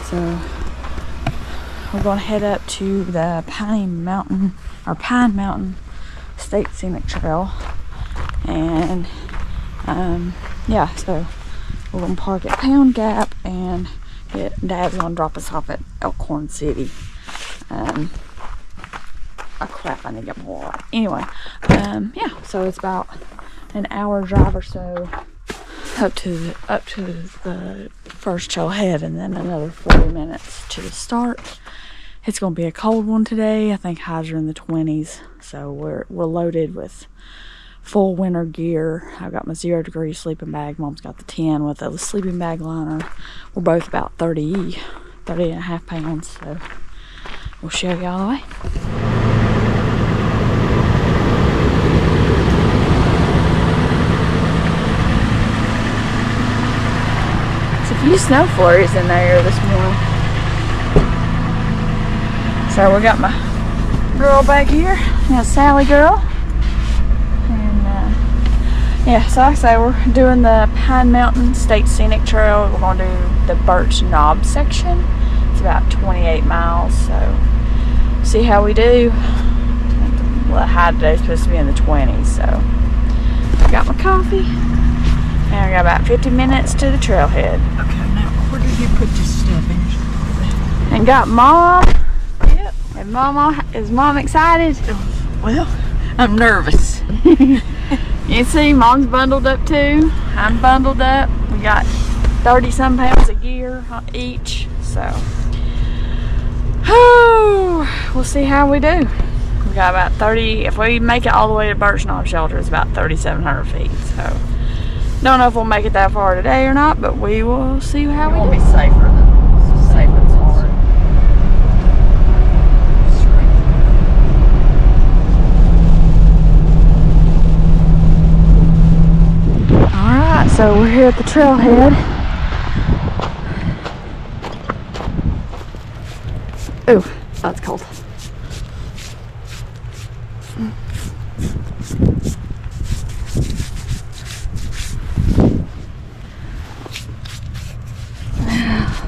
So we're gonna head up to the Pine Mountain State Scenic Trail, and yeah, so we're gonna park at Pound Gap, and Dad's gonna drop us off at Elkhorn City. Oh crap, I need to get more water. Anyway, yeah, so it's about an hour drive or so up to the first trailhead, and then another 40 minutes to the start. It's gonna be a cold one today. I think highs are in the 20s, so we're loaded with full winter gear. I've got my 0 degree sleeping bag. Mom's got the 10 with a sleeping bag liner. We're both about 30 and a half pounds, so we'll show you all the way. There's a few snow flurries in there this morning. So we got my girl back here, Sally girl. Yeah, so like I say, we're doing the Pine Mountain State Scenic Trail. We're going to do the Birch Knob section. It's about 28 miles, so see how we do. Well, the high today is supposed to be in the 20s, so I got my coffee, and I got about 50 minutes to the trailhead. Okay, now where did you put this stuff in? And got Mom. Yep. And is Mom excited? Well, I'm nervous. You see, Mom's bundled up too. I'm bundled up. We got 30-some pounds of gear each, so we'll see how we do. We got about 30. If we make it all the way to Birch Knob Shelter, it's about 3,700 feet. So don't know if we'll make it that far today or not, but we will see how we do. It'll be safer than hard. Alright, so we're here at the trailhead. Ooh, that's cold.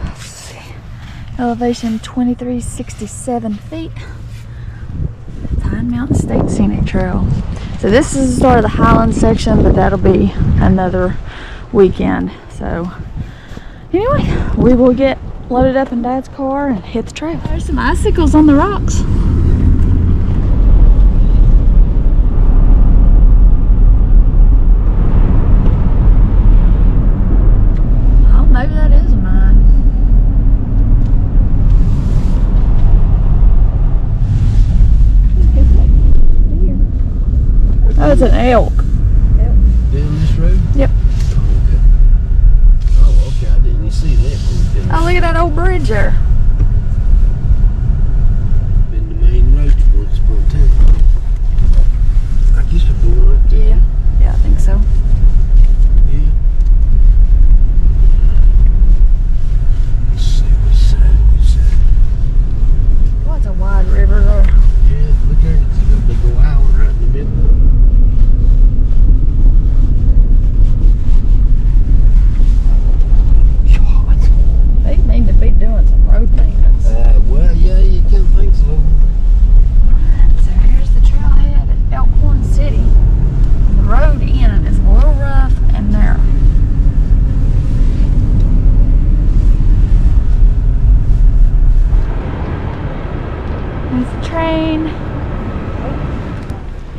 Let's see. Elevation 2367 feet. Pine Mountain State Scenic Trail. So this is the start of the Highlands section, but that'll be another weekend. So anyway, we will get loaded up in Dad's car and hit the trail. There's some icicles on the rocks. Oh, maybe that is mine. Oh, it's an elk. Down this road? Yep. Oh, okay. I didn't even see that. Oh, look at that old bridge there. Been the main road once upon a time. I guess we're going right there. Yeah. Yeah, I think so. Yeah. Let's see which side. Oh, it's a wide river there. Yeah, look there. It's a big old island right in the middle. They need to be doing some road maintenance. Well, yeah, you can think so. So here's the trailhead at Elkhorn City. The road in is a little rough and narrow. There's the train.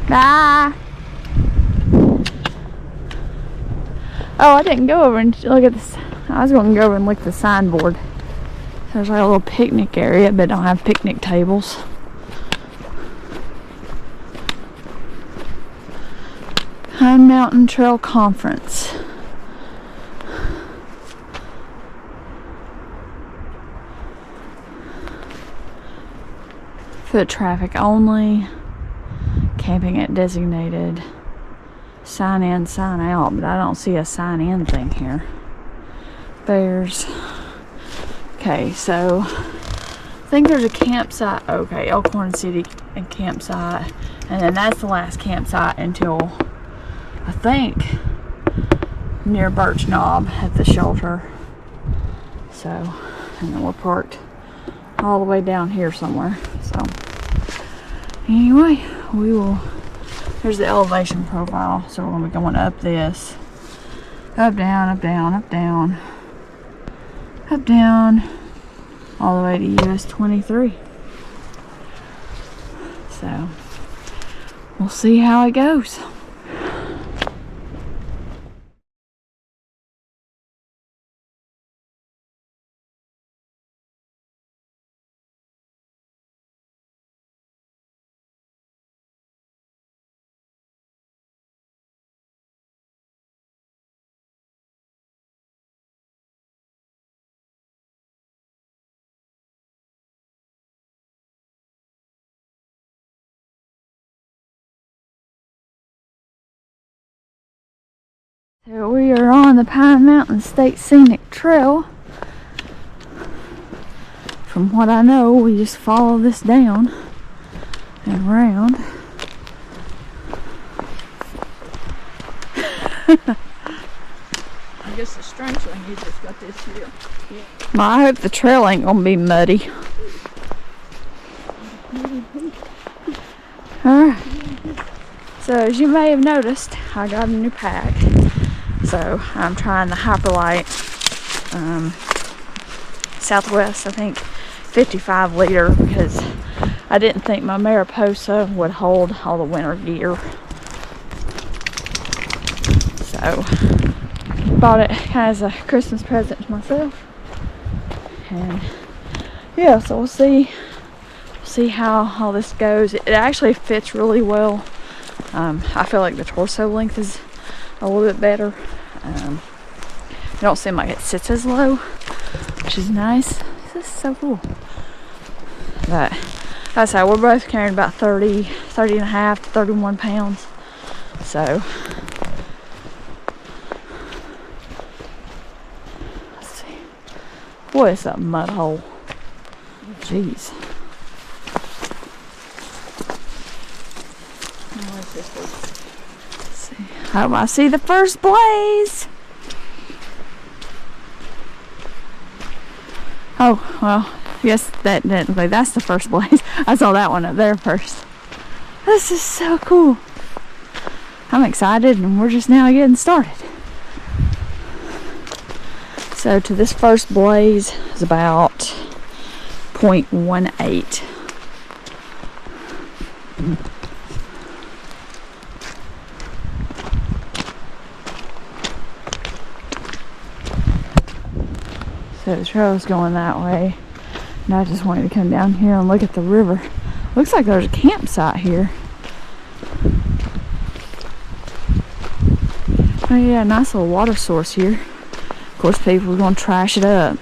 Bye. Oh, I didn't go over and look at this. I was going to go over and look at the signboard. There's like a little picnic area, but don't have picnic tables. Pine Mountain Trail Conference. Foot traffic only. Camping at designated. Sign in, sign out, but I don't see a sign in thing here. There's, okay, so I think there's a campsite. Okay, Elkhorn City and campsite, and then that's the last campsite until I think near Birch Knob at the shelter. So and then we're parked all the way down here somewhere. So anyway, we will, here's the elevation profile. So we're gonna be going up this, up, down, up, down, up, down, up, down, all the way to US 23. So we'll see how it goes. So we are on the Pine Mountain State Scenic Trail. From what I know, we just follow this down and around. I guess the strange thing is it's got this here. Yeah. Well, I hope the trail ain't gonna be muddy. Alright. So as you may have noticed, I got a new pack. So I'm trying the Hyperlight Southwest, I think 55 liter, because I didn't think my Mariposa would hold all the winter gear. So bought it kind of as a Christmas present to myself. And yeah, so we'll see how all this goes. It actually fits really well. I feel like the torso length is a little bit better. It don't seem like it sits as low, which is nice. This is so cool. But like I said, we're both carrying about 30 and a half to 31 pounds. So let's see. Boy, it's a mud hole. Jeez. Let's see. Oh, I see the first blaze. Oh, well, yes, technically that's the first blaze. I saw that one up there first. This is so cool. I'm excited, and we're just now getting started. So to this first blaze is about 0.18. So the trail's going that way, and I just wanted to come down here and look at the river. Looks like there's a campsite here. Oh yeah, nice little water source here. Of course, people are going to trash it up.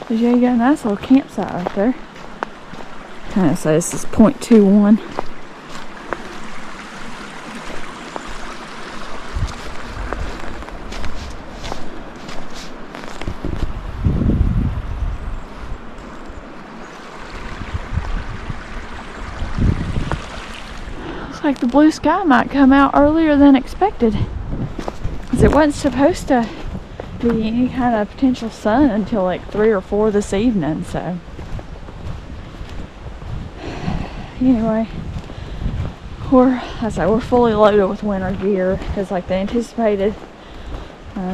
But yeah, you got a nice little campsite right there. Kind of say this is 0.21. Like the blue sky might come out earlier than expected, because it wasn't supposed to be any kind of potential sun until like 3 or 4 this evening. So anyway, we're fully loaded with winter gear, because like the anticipated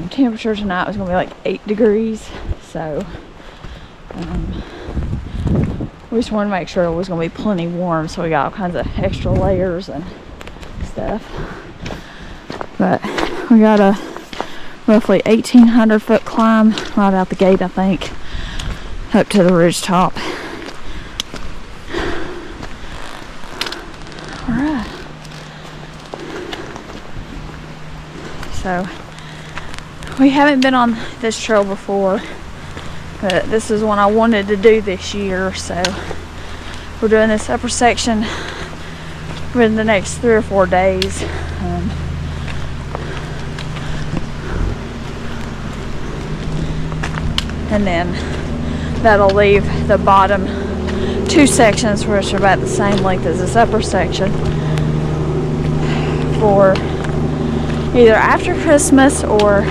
temperature tonight was gonna be like 8 degrees. So we just wanted to make sure it was going to be plenty warm, so we got all kinds of extra layers and stuff. But we got a roughly 1,800 foot climb right out the gate, I think, up to the ridge top. Alright. So we haven't been on this trail before, but this is one I wanted to do this year, so we're doing this upper section within the next 3 or 4 days. And then that'll leave the bottom 2 sections, which are about the same length as this upper section, for either after Christmas or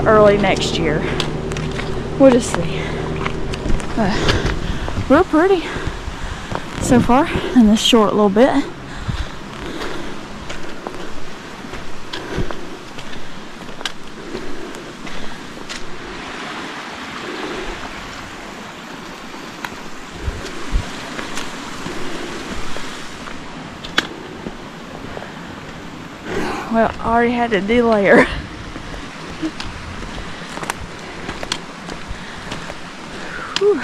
early next year. We'll just see. But real pretty so far in this short little bit. Well, I already had to delayer. Whew.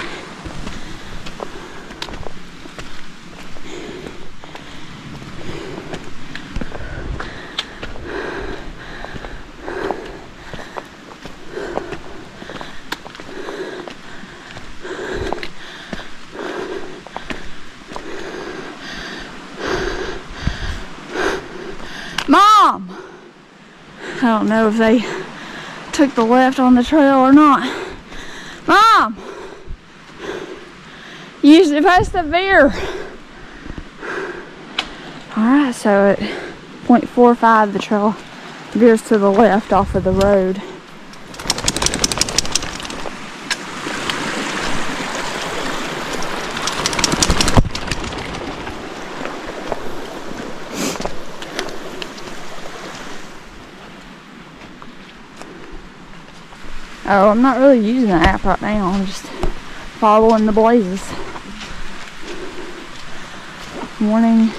Mom! I don't know if they took the left on the trail or not. Mom! You're supposed to veer. Alright, so at 0.45 the trail veers to the left off of the road. Oh, I'm not really using the app right now. I'm just following the blazes. Morning.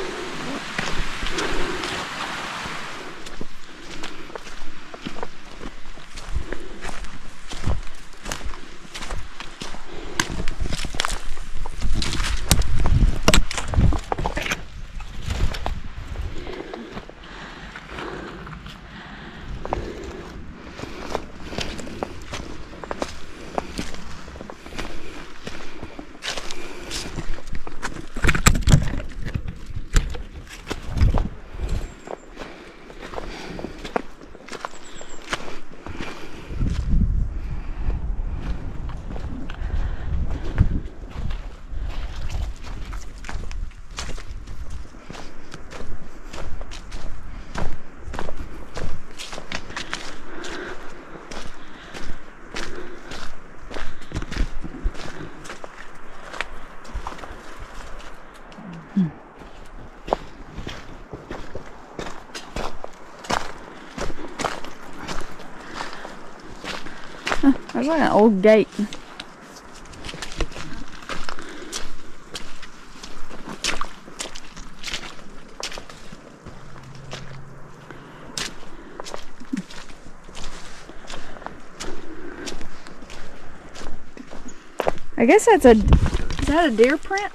There's like an old gate. I guess that's is that a deer print?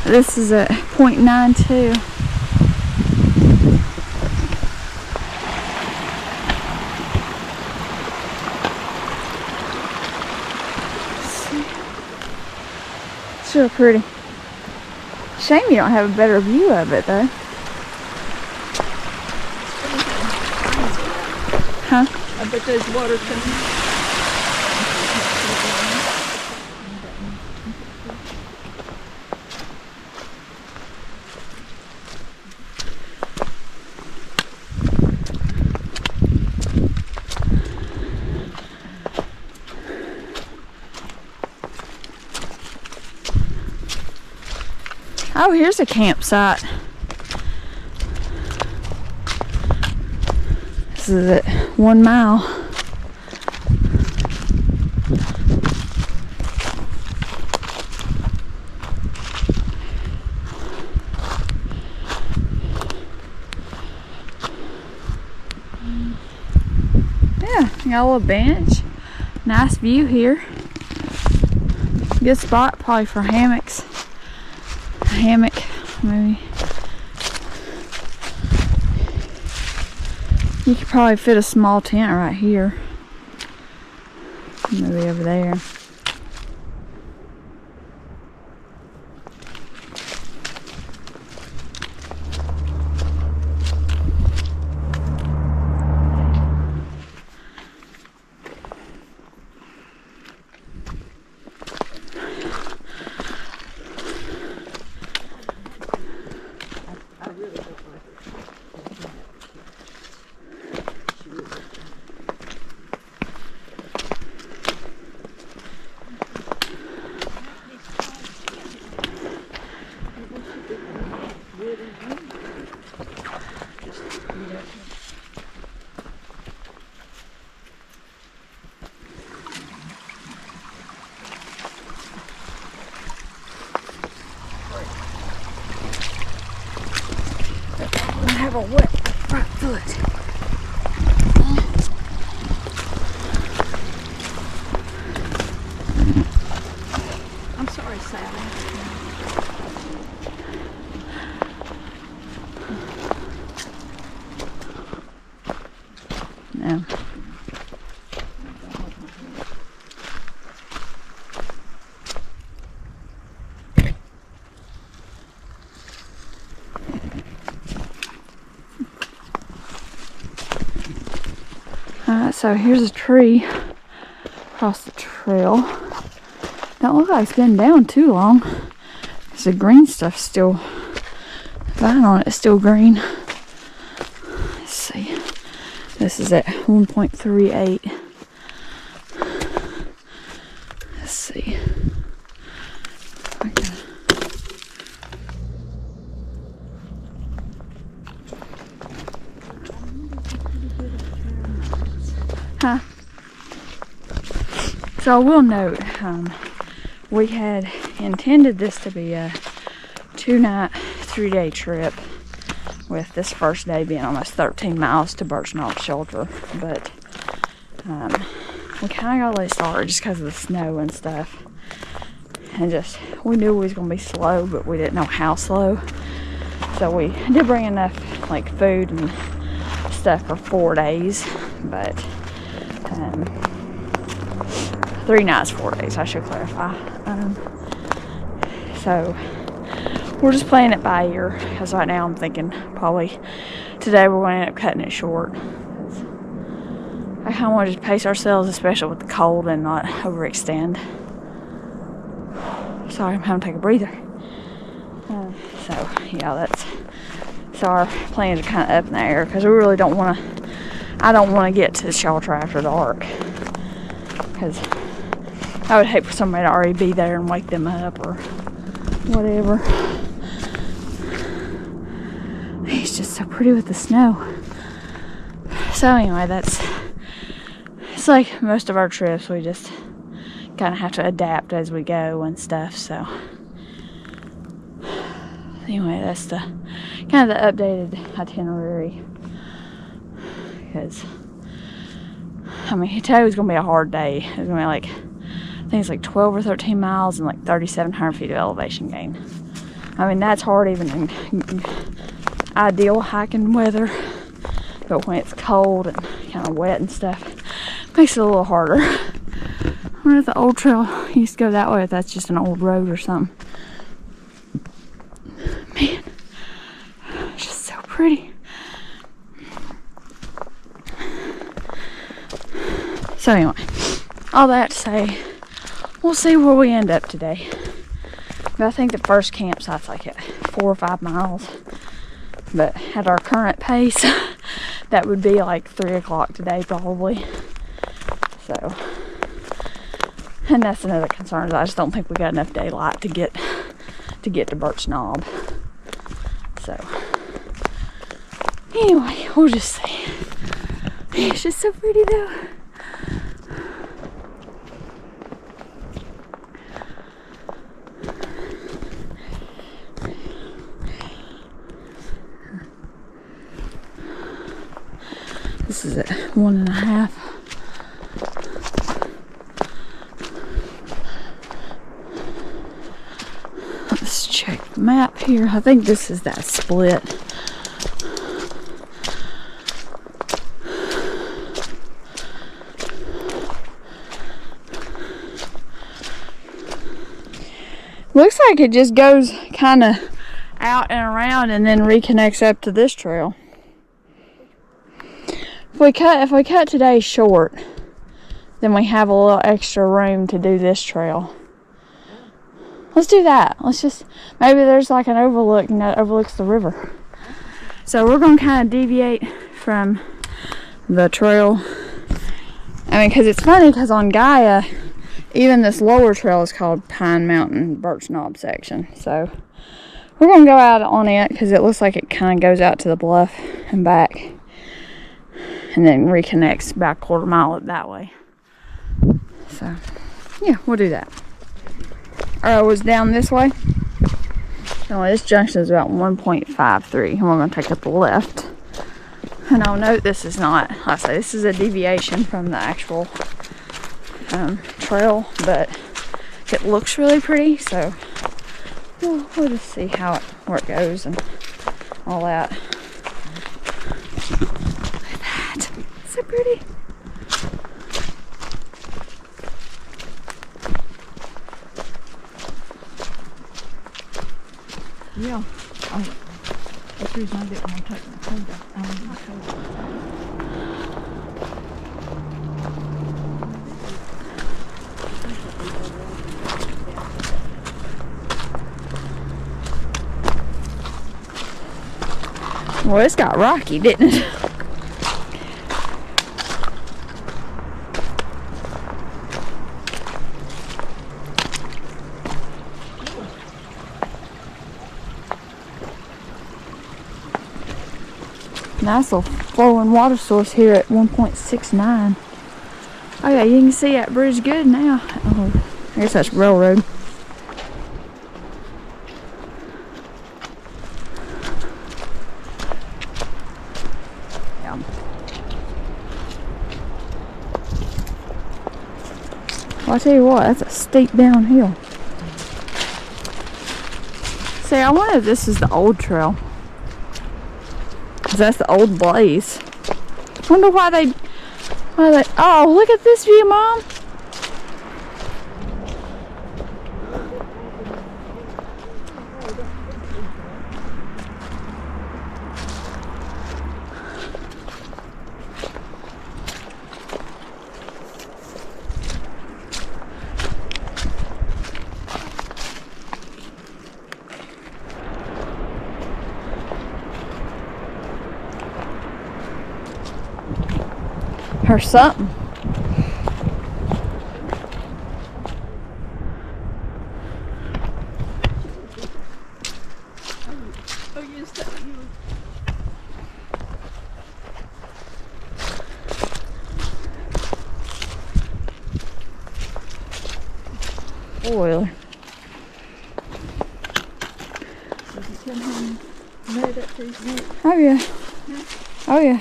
This is at 0.92. It's real pretty. Shame you don't have a better view of it though. Huh? I bet there's water coming. Oh, here's a campsite. This is at 1 mile. Yeah, got a little bench. Nice view here. Good spot probably for hammocks. Hammock, maybe. You could probably fit a small tent right here. Maybe over there. really don't like it. She really doesn't. I have a wet right foot. I'm sorry, Sally. No. So here's a tree across the trail. Don't look like it's been down too long. Because the green stuff's still, the vine on it is still green. Let's see. This is at 1.38. Let's see. Huh? So I will note, we had intended this to be a 2-night, 3-day trip, with this first day being almost 13 miles to Birch Knob shelter, but we kind of got late start just because of the snow and stuff, and just we knew we was gonna be slow, but we didn't know how slow. So we did bring enough like food and stuff for 4 days, but 3 nights, 4 days, I should clarify. So we're just playing it by ear, because right now I'm thinking probably today we're going to end up cutting it short. I kind of want to just pace ourselves, especially with the cold, and not overextend. Sorry, I'm having to take a breather. So yeah, so our plans are kind of up in the air, because we really don't want to. I don't want to get to the shelter after dark, because I would hate for somebody to already be there and wake them up or whatever. It's just so pretty with the snow. So anyway, it's like most of our trips, we just kind of have to adapt as we go and stuff. So anyway, that's the kind of the updated itinerary. Because I mean, today was gonna be a hard day. It was gonna be like, I think it's like 12 or 13 miles and like 3,700 feet of elevation gain. I mean, that's hard even in ideal hiking weather, but when it's cold and kind of wet and stuff, it makes it a little harder. I wonder if the old trail used to go that way, if that's just an old road or something. Man, it's just so pretty. So anyway, all that to say, we'll see where we end up today. But I think the first campsite's like at 4 or 5 miles. But at our current pace, that would be like 3 o'clock today probably. So, and that's another concern, is I just don't think we got enough daylight to get to Birch Knob. So anyway, we'll just see. It's just so pretty though. This is at 1.5. Let's check the map here. I think this is that split. Looks like it just goes kind of out and around and then reconnects up to this trail. If we cut today short, then we have a little extra room to do this trail. Let's do that. Let's just, maybe there's like an overlook and that overlooks the river. So we're going to kind of deviate from the trail. I mean, because it's funny, because on Gaia, even this lower trail is called Pine Mountain Birch Knob section. So we're going to go out on it because it looks like it kind of goes out to the bluff and back. And then reconnects back 1/4 mile that way. So, yeah, we'll do that. Or it was down this way. So this junction is about 1.53. And we're going to take up the left. And I'll note this is not, like I say, this is a deviation from the actual trail, but it looks really pretty, so we'll just see where it goes and all that. Look at that. It's so pretty. Yeah. That's the reason I didn't want to take my coat off. I don't my coat off. Well, it's got rocky, didn't it? Nice little flowing water source here at 1.69. Oh yeah, you can see that bridge good now. Oh, I guess that's railroad. Yeah. Well, I tell you what, that's a steep downhill. See, I wonder if this is the old trail. That's the old Blaze. Wonder why they. Oh, look at this view, Mom. Or something. Oh, yes, that you. Oil. Did you come home and made up these notes? Oh yeah. Oh yeah.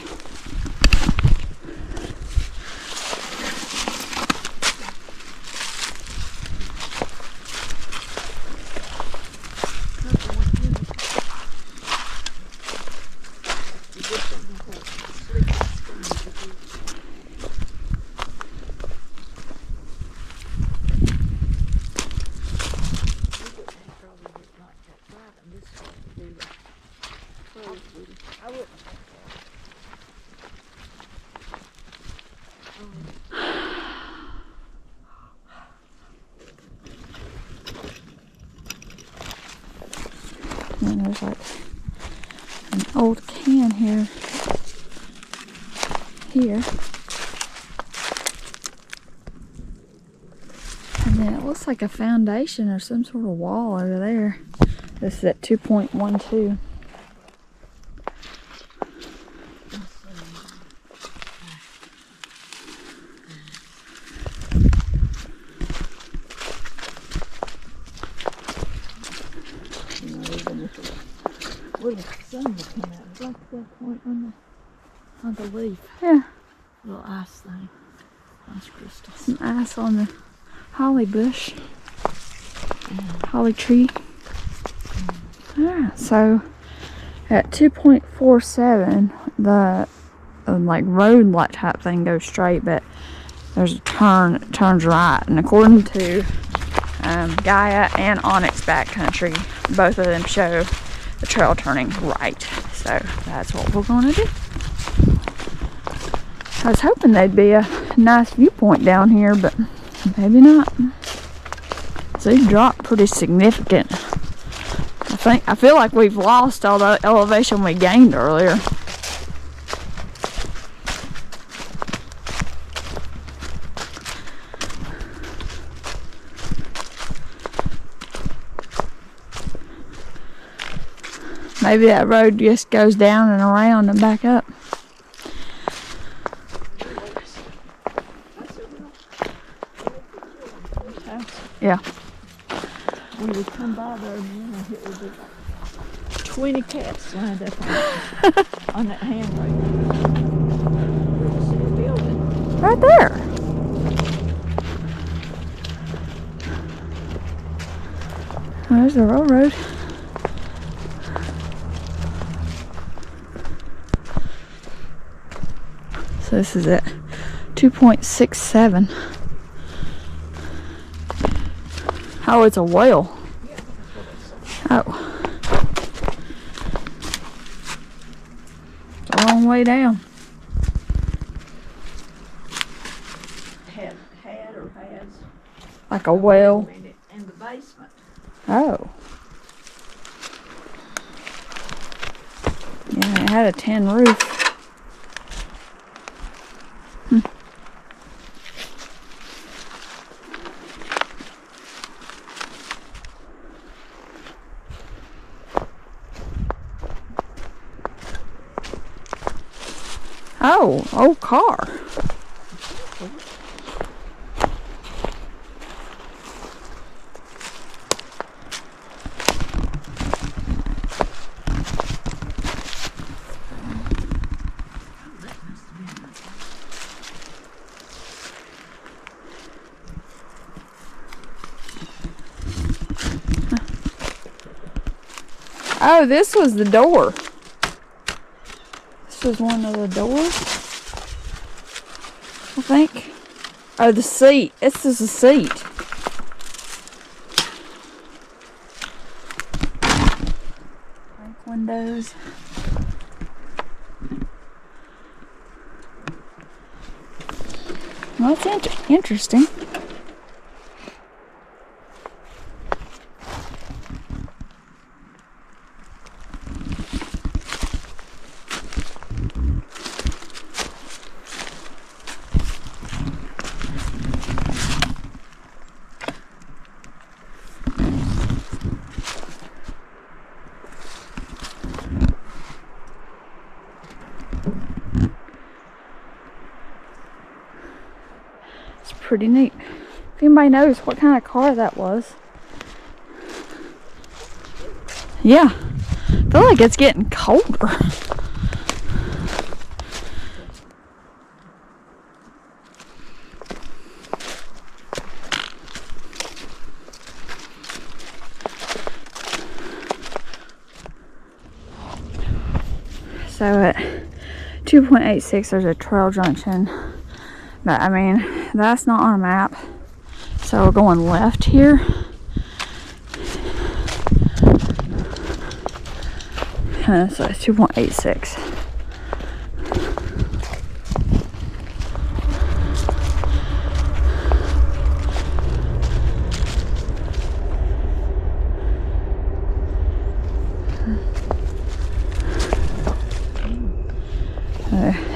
And there's like an old can here. And then it looks like a foundation or some sort of wall over there. This is at 2.12. Where the sun will come out. It's like that point on the leaf. Yeah. Little ice thing. Ice crystals. Some ice on the holly bush. Holly tree. Yeah, so at 2.47 the like road light type thing goes straight, but there's a turn, it turns right, and according to Gaia and Onyx Backcountry, both of them show the trail turning right, so that's what we're going to do. I was hoping there'd be a nice viewpoint down here, but maybe not. So they dropped pretty significant. I I feel like we've lost all the elevation we gained earlier. Maybe that road just goes down and around and back up. Yeah. When we come by there, it would be like 20 cats lined up on that handrail. See the building. Right there. Oh, there's the railroad. So this is it. 2.67. Oh, it's a whale. Oh. It's a long way down. Had or has. Like a whale. In the basement. Oh. Yeah, it had a tin roof. Oh, old car. Oh, this was the door. This was one of the doors, I think. Oh, the seat. This is a seat. Like windows. Well, that's interesting. Pretty neat. If anybody knows what kind of car that was. Yeah. I feel like it's getting colder. So at 2.86 there's a trail junction. But I mean, that's not on a map. So we're going left here. So it's 2.86.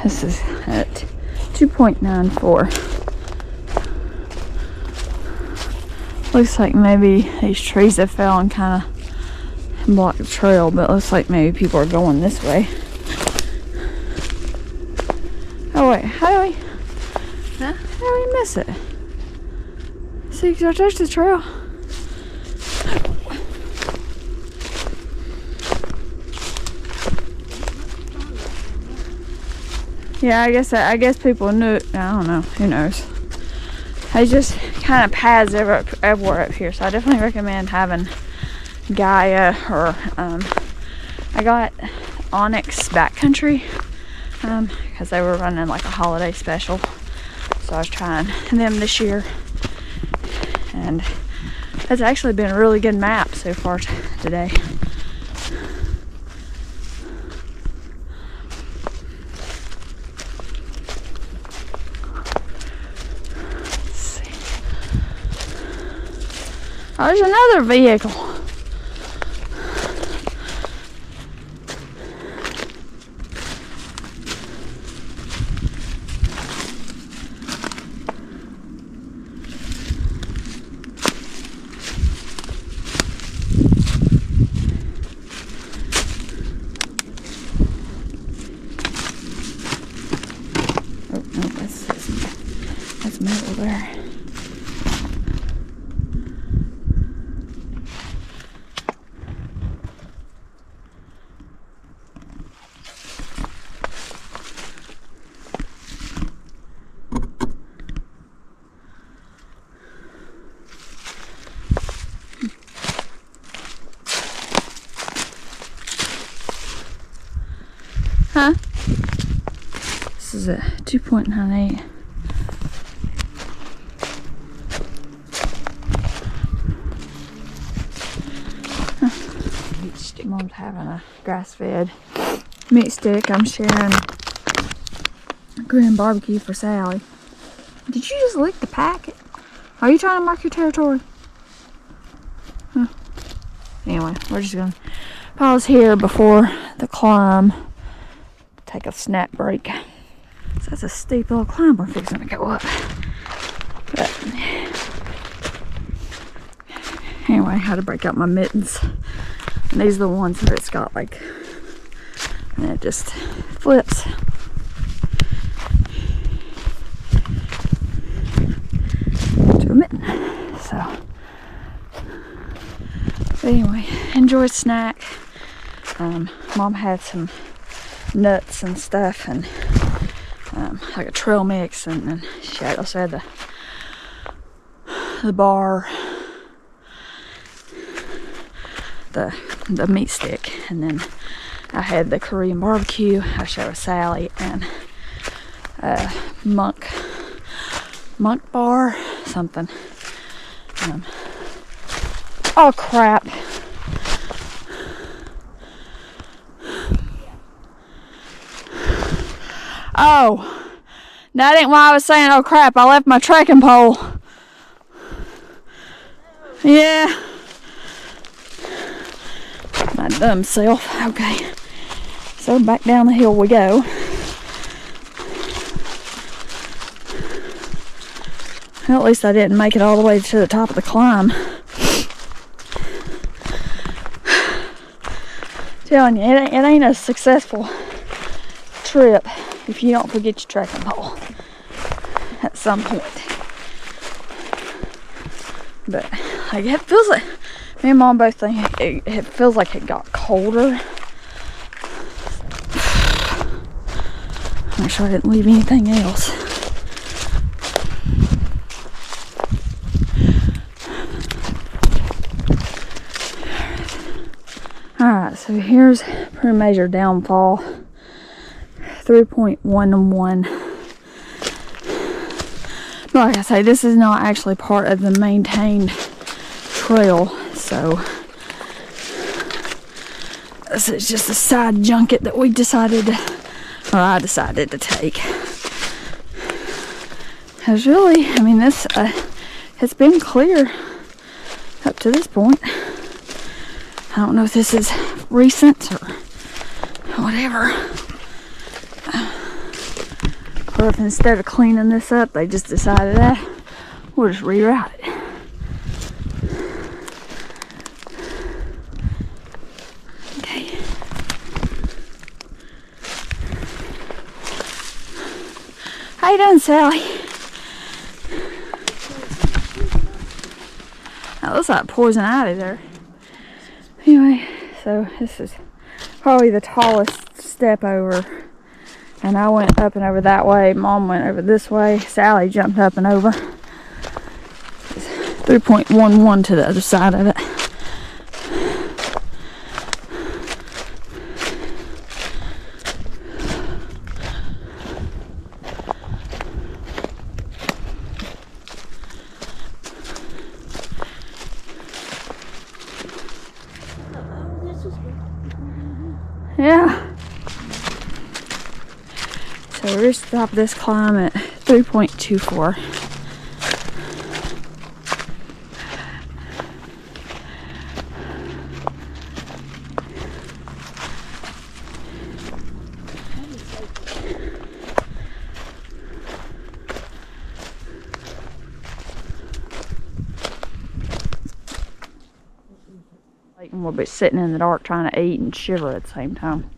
This is at 2.94. Looks like maybe these trees have fell and kind of blocked the trail, but it looks like maybe people are going this way. Oh wait, how do we miss it? See, because I touched the trail. Yeah, I guess people knew it. I don't know. Who knows? It's just kind of paths everywhere up here. So I definitely recommend having Gaia or I got Onyx Backcountry because they were running like a holiday special. So I was trying them this year. And it's actually been a really good map so far today. Oh, there's another vehicle. There's metal there. Huh? This is a 2.98. Meat stick. Mom's having a grass-fed meat stick. I'm sharing Korean barbecue for Sally. Did you just lick the packet? Are you trying to mark your territory? Huh. Anyway, we're just gonna pause here before the climb. Take a snack break. So that's a steep little climb we're fixing to go up. But anyway, I had to break out my mittens. And these are the ones that it's got like, and it just flips. To a mitten. So, but anyway, enjoy snack. Mom had some nuts and stuff, and like a trail mix, and then she also had the bar, the meat stick, and then I had the Korean barbecue. I showed Sally, and monk bar something. Oh crap. Oh, that ain't why I was saying, oh crap, I left my trekking pole. Yeah. My dumb self. Okay. So back down the hill we go. Well, at least I didn't make it all the way to the top of the climb. Telling you, it ain't a successful trip if you don't forget your trekking pole at some point. But like, it feels like, me and Mom both think it feels like it got colder. Make sure I didn't leave anything else. Alright, so here's pretty major downfall. 3.11. But like I say, this is not actually part of the maintained trail, so this is just a side junket that we decided to, or I decided to take. Because really, I mean, this has been clear up to this point. I don't know if this is recent or whatever. Or if instead of cleaning this up, they just decided that we'll just reroute it. Okay. How you doing, Sally? That looks like poison ivy there. Anyway, so this is probably the tallest step over. And I went up and over that way. Mom went over this way. Sally jumped up and over. It's 3.11 to the other side of it. Yeah. So we're just stopped this climb at 3.24. And we'll be sitting in the dark trying to eat and shiver at the same time.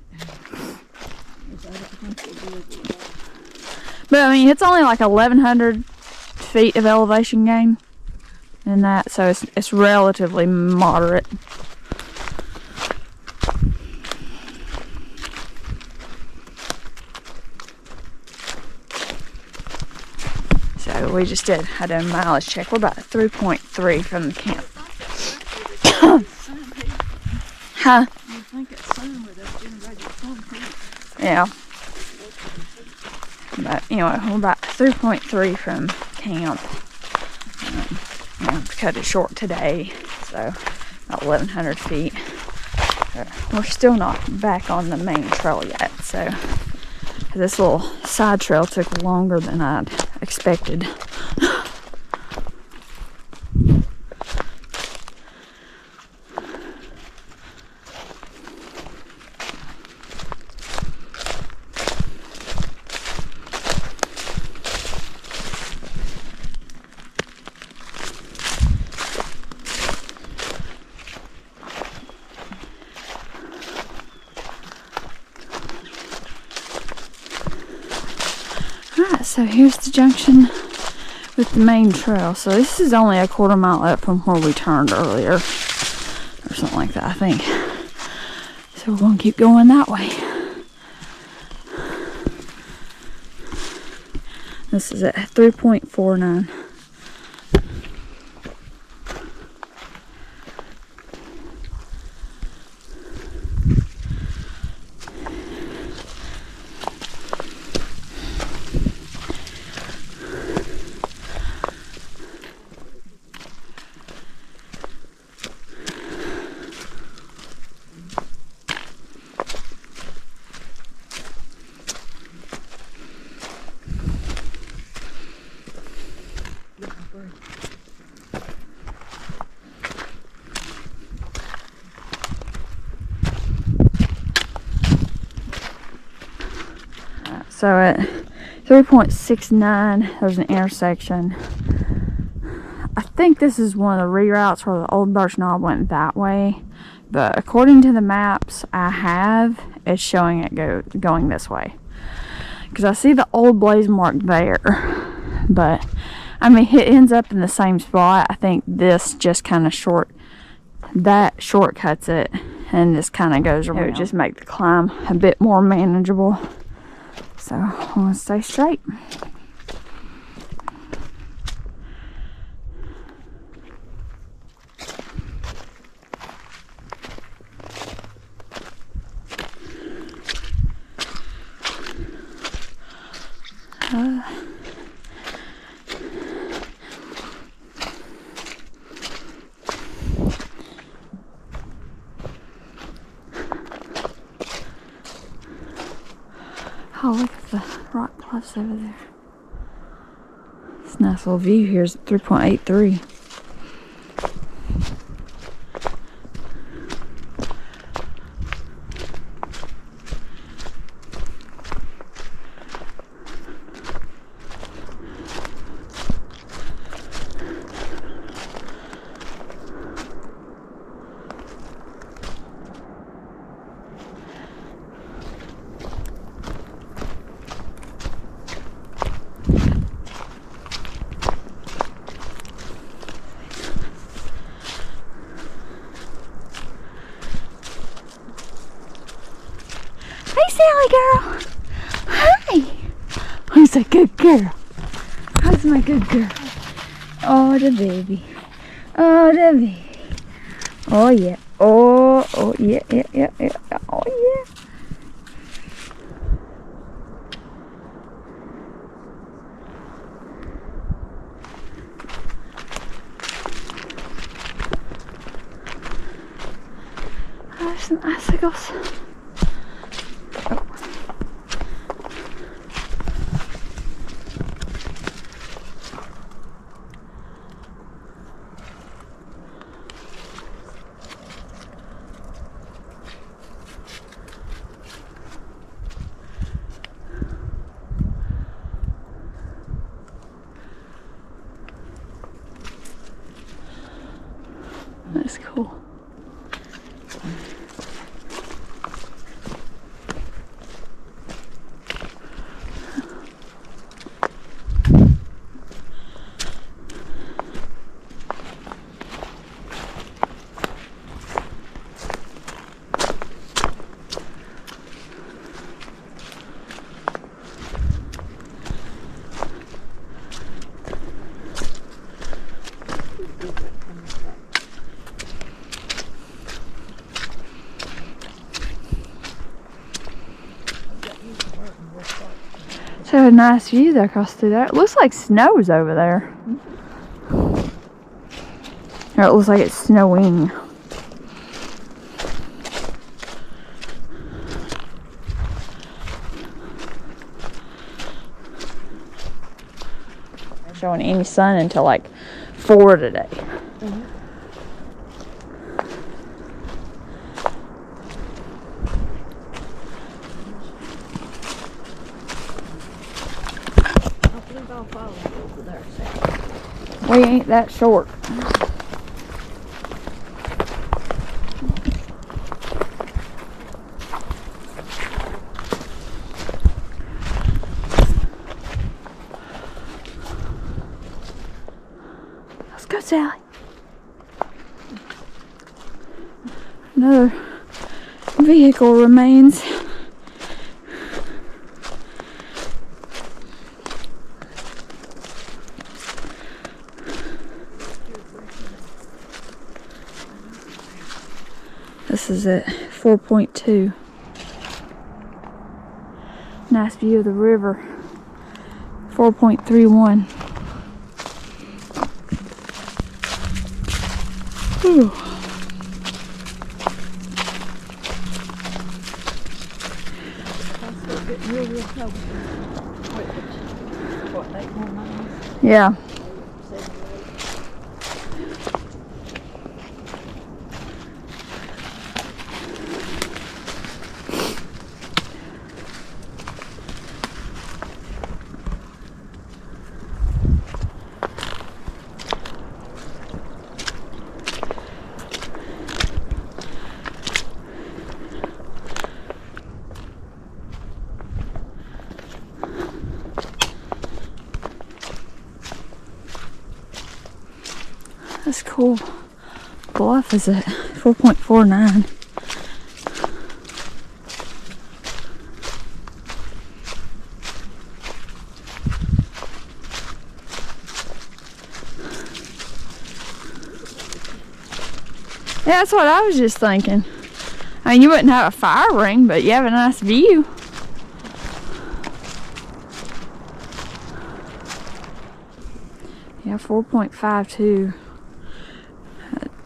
But I mean, it's only like 1,100 feet of elevation gain in that, so it's relatively moderate. So we just did a mileage check. We're about 3.3 from the camp. Huh? You think it's sun where that's generated sun heat. Yeah. But anyway, we're about 3.3 from camp. We cut it short today, so about 1,100 feet. We're still not back on the main trail yet, so this little side trail took longer than I'd expected. Alright, so here's the junction with the main trail. So this is only a 1/4 mile up from where we turned earlier, or something like that, I think. So we're going to keep going that way. This is at 3.49. So at 3.69, there's an intersection. I think this is one of the reroutes where the old Birch Knob went that way, but according to the maps I have, it's showing it going this way. Because I see the old blaze mark there, but I mean it ends up in the same spot. I think this just kind of shortcuts it, and this kind of goes around. It would just make the climb a bit more manageable. So I want to stay straight. Oh, look at the rock cliffs over there. This nice little view here is 3.83. Sally girl. Hi. Who's a good girl? How's my good girl? Oh, the baby. Oh, the baby. Oh, yeah. Oh, yeah. Oh, yeah. Oh, there's some icicles. That's cool. So a nice view there across through there. It looks like snow's over there. Or it looks like it's snowing. Not showing any sun until like 4 today. I'll follow you over there. We ain't that short. Let's go, Sally. Another vehicle remains. This is at 4.2. Nice view of the river. 4.31. Whew. It's getting real cold. What, 8 more miles? Yeah. That's cool. Bluff is at 4.49. Yeah, that's what I was just thinking. I mean, you wouldn't have a fire ring, but you have a nice view. Yeah, 4.52.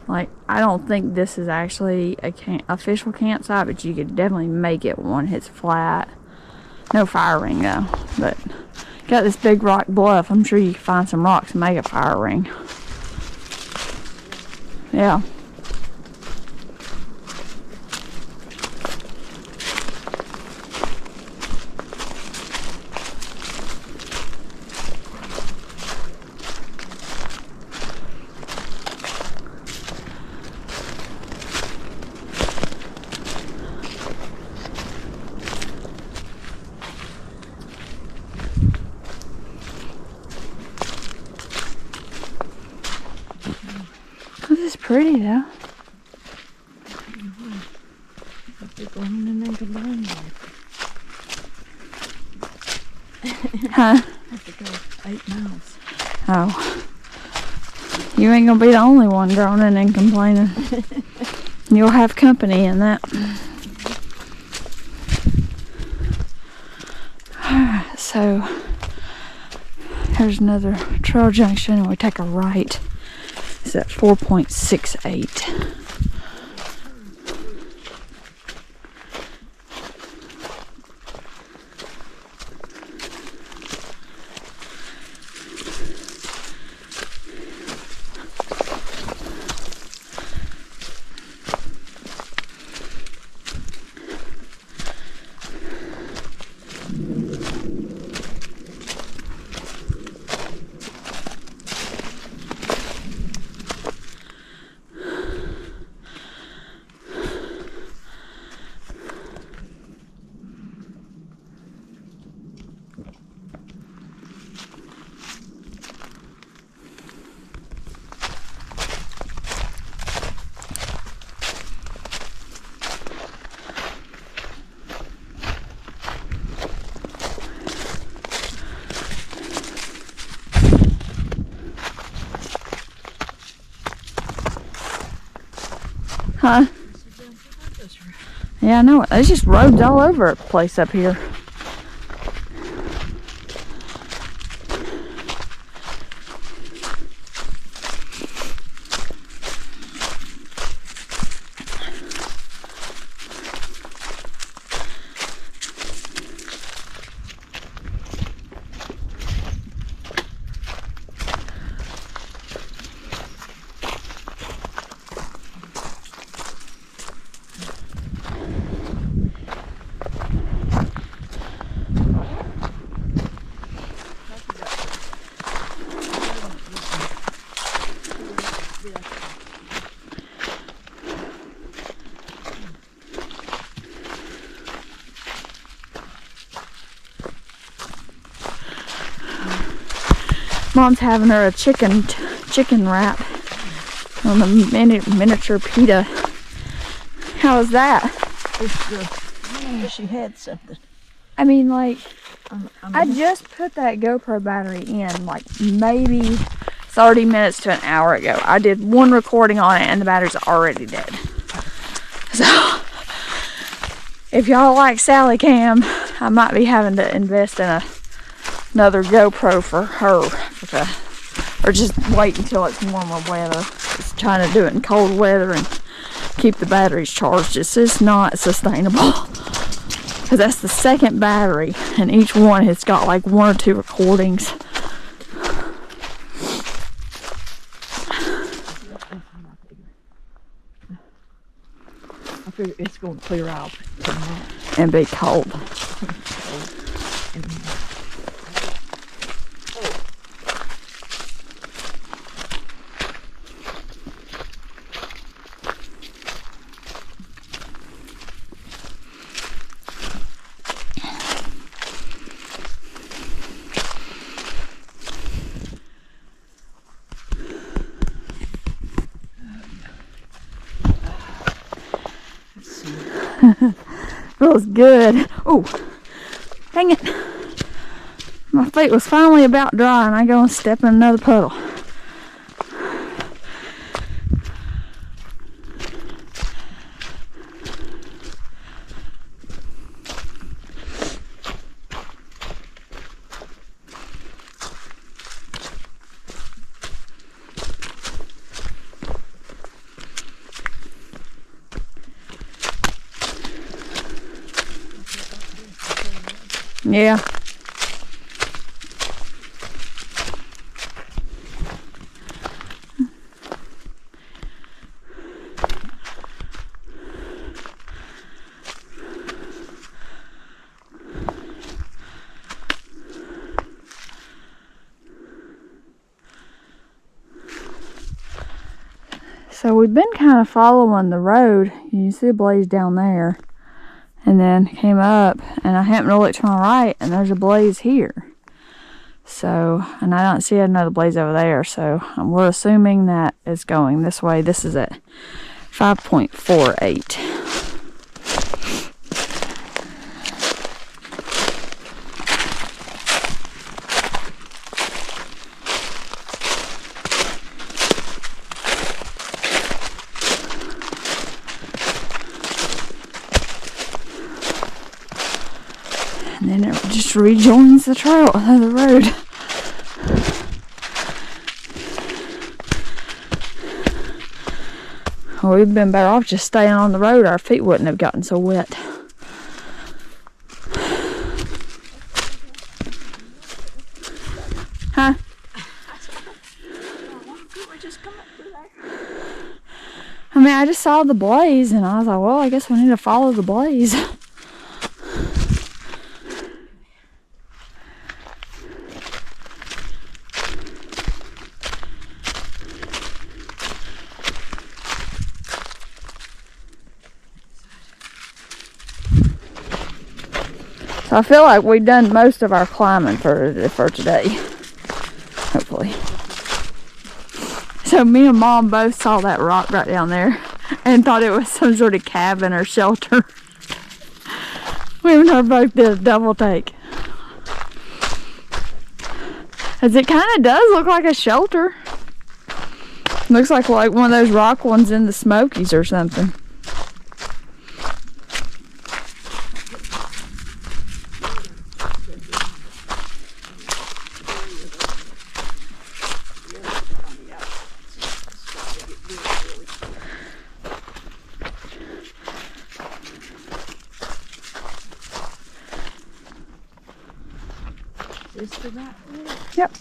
Like, I don't think this is actually a official campsite, but you could definitely make it one. It's flat. No fire ring, though. But got this big rock bluff. I'm sure you can find some rocks and make a fire ring. Yeah. This is pretty though. We're going in there to burn there. Huh? Have to go 8 miles. Oh. You ain't gonna be the only one groaning and complaining. You'll have company in that. So, here's another trail junction and we take a right. It's at 4.68. Huh? Yeah, I know. There's just roads all over the place up here. Mom's having her a chicken wrap on the miniature pita. How was that? She had something. I mean, like, I I just put that GoPro battery in like maybe 30 minutes to an hour ago. I did one recording on it and the battery's already dead. So, if y'all like Sally Cam, I might be having to invest in another GoPro for her. Or just wait until it's warmer weather. Just trying to do it in cold weather and keep the batteries charged. It's just not sustainable. Because that's the second battery, and each one has got like 1 or 2 recordings. I figure it's going to clear out tomorrow. And be cold. Feels good. Oh, dang it. My feet was finally about dry and I go and step in another puddle. Yeah. So we've been kind of following the road. You see a blaze down there. And then came up and I happened to look to my right and there's a blaze here. So, and I don't see another blaze over there. So we're assuming that it's going this way. This is at 5.48. And then it just rejoins the trail, the road. Well, we've been better off just staying on the road. Our feet wouldn't have gotten so wet. Huh? I mean, I just saw the blaze and I was like, well, I guess we need to follow the blaze. I feel like we've done most of our climbing for today, hopefully. So me and Mom both saw that rock right down there and thought it was some sort of cabin or shelter. We and her both did a double take. As it kind of does look like a shelter. Looks like one of those rock ones in the Smokies or something. Yep.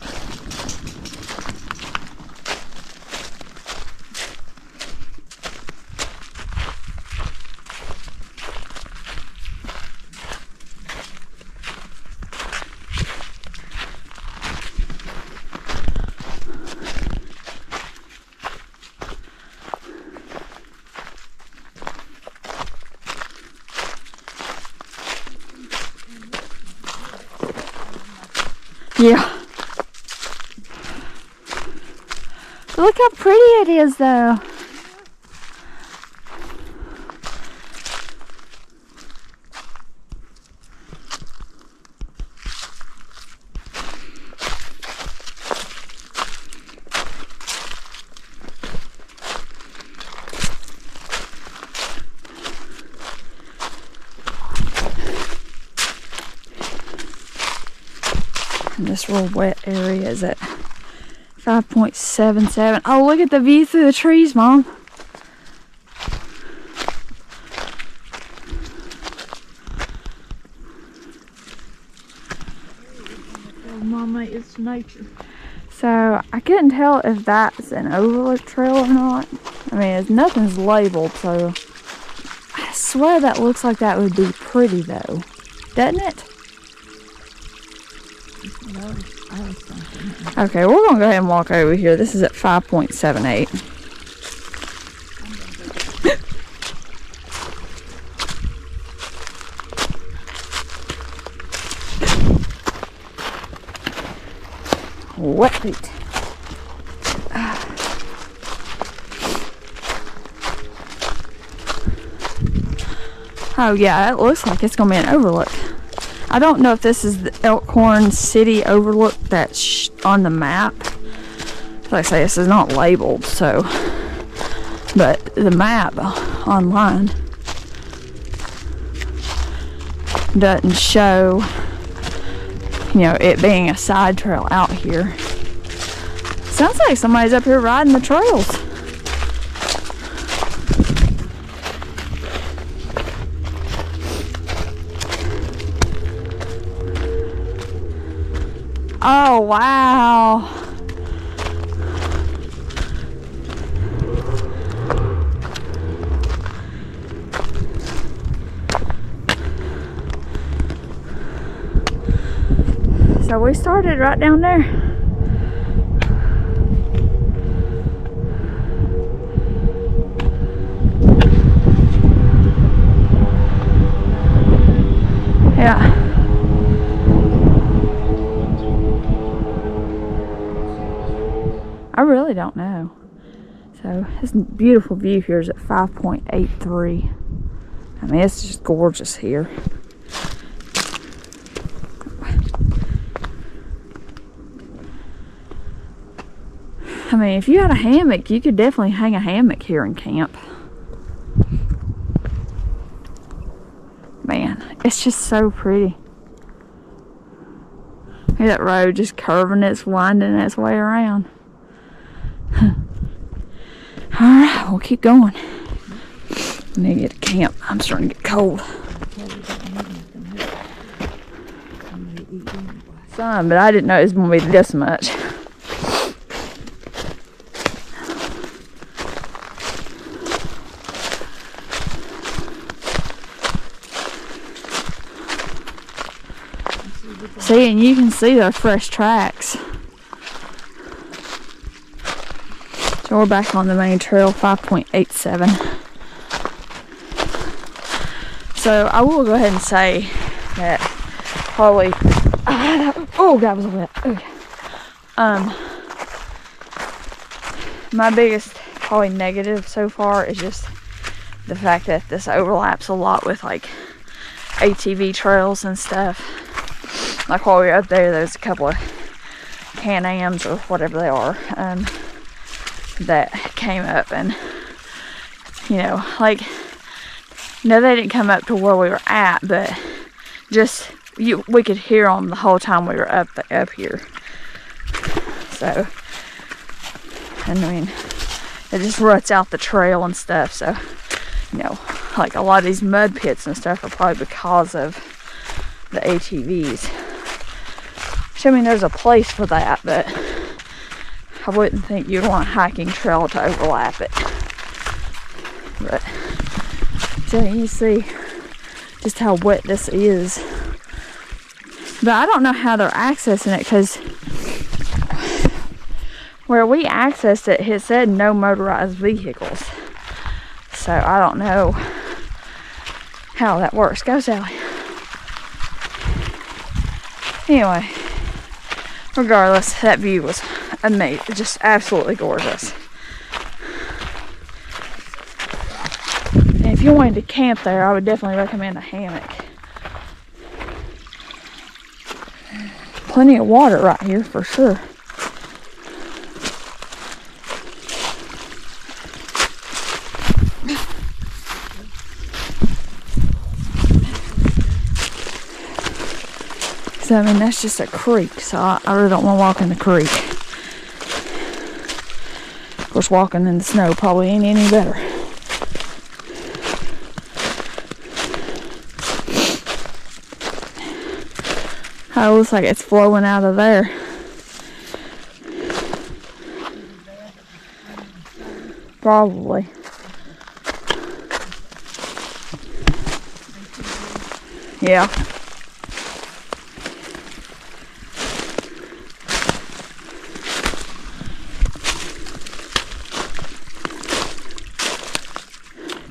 Yeah. Look how pretty it is, though. And this real wet area is at 5.77. Oh, look at the view through the trees, Mom. Oh, Mama, it's nature. So I couldn't tell if that's an overlook trail or not. I mean, nothing's labeled, so I swear that looks like that would be pretty though, doesn't it? Okay, we're gonna go ahead and walk over here. This is at 5.78. Wet feet. Oh yeah, it looks like it's gonna be an overlook. I don't know if this is the Elkhorn City overlook that's on the map. Like I say, this is not labeled, so. But the map online doesn't show, you know, it being a side trail out here. Sounds like somebody's up here riding the trails. Oh, wow. So we started right down there. Yeah. I really don't know. So this beautiful view here is at 5.83. I mean, it's just gorgeous here. I mean, if you had a hammock, you could definitely hang a hammock here and camp. Man, it's just so pretty. Look at that road just curving, it's winding its way around. Alright, we'll keep going. I need to get to camp. I'm starting to get cold. Some, but I didn't know it was going to be this much. See, and you can see the fresh tracks. So we're back on the main trail, 5.87. So I will go ahead and say that probably, oh, that was wet. Okay. My biggest probably negative so far is just the fact that this overlaps a lot with like ATV trails and stuff. Like while we were up there, there's a couple of Can-Ams or whatever they are that came up, and you know, like, no, they didn't come up to where we were at, but just we could hear them the whole time we were up here. So, and I mean, it just ruts out the trail and stuff. So, you know, like a lot of these mud pits and stuff are probably because of the ATVs. I mean, there's a place for that, but I wouldn't think you'd want a hiking trail to overlap it. But so you see just how wet this is. But I don't know how they're accessing it, because where we accessed it, it said no motorized vehicles. So I don't know how that works. Go, Sally. Anyway. regardless, that view was amazing, just absolutely gorgeous. And if you wanted to camp there, I would definitely recommend a hammock. Plenty of water right here for sure. So, I mean, that's just a creek, so I really don't want to walk in the creek. Of course, walking in the snow probably ain't any better. Oh, it looks like it's flowing out of there. Probably. Yeah.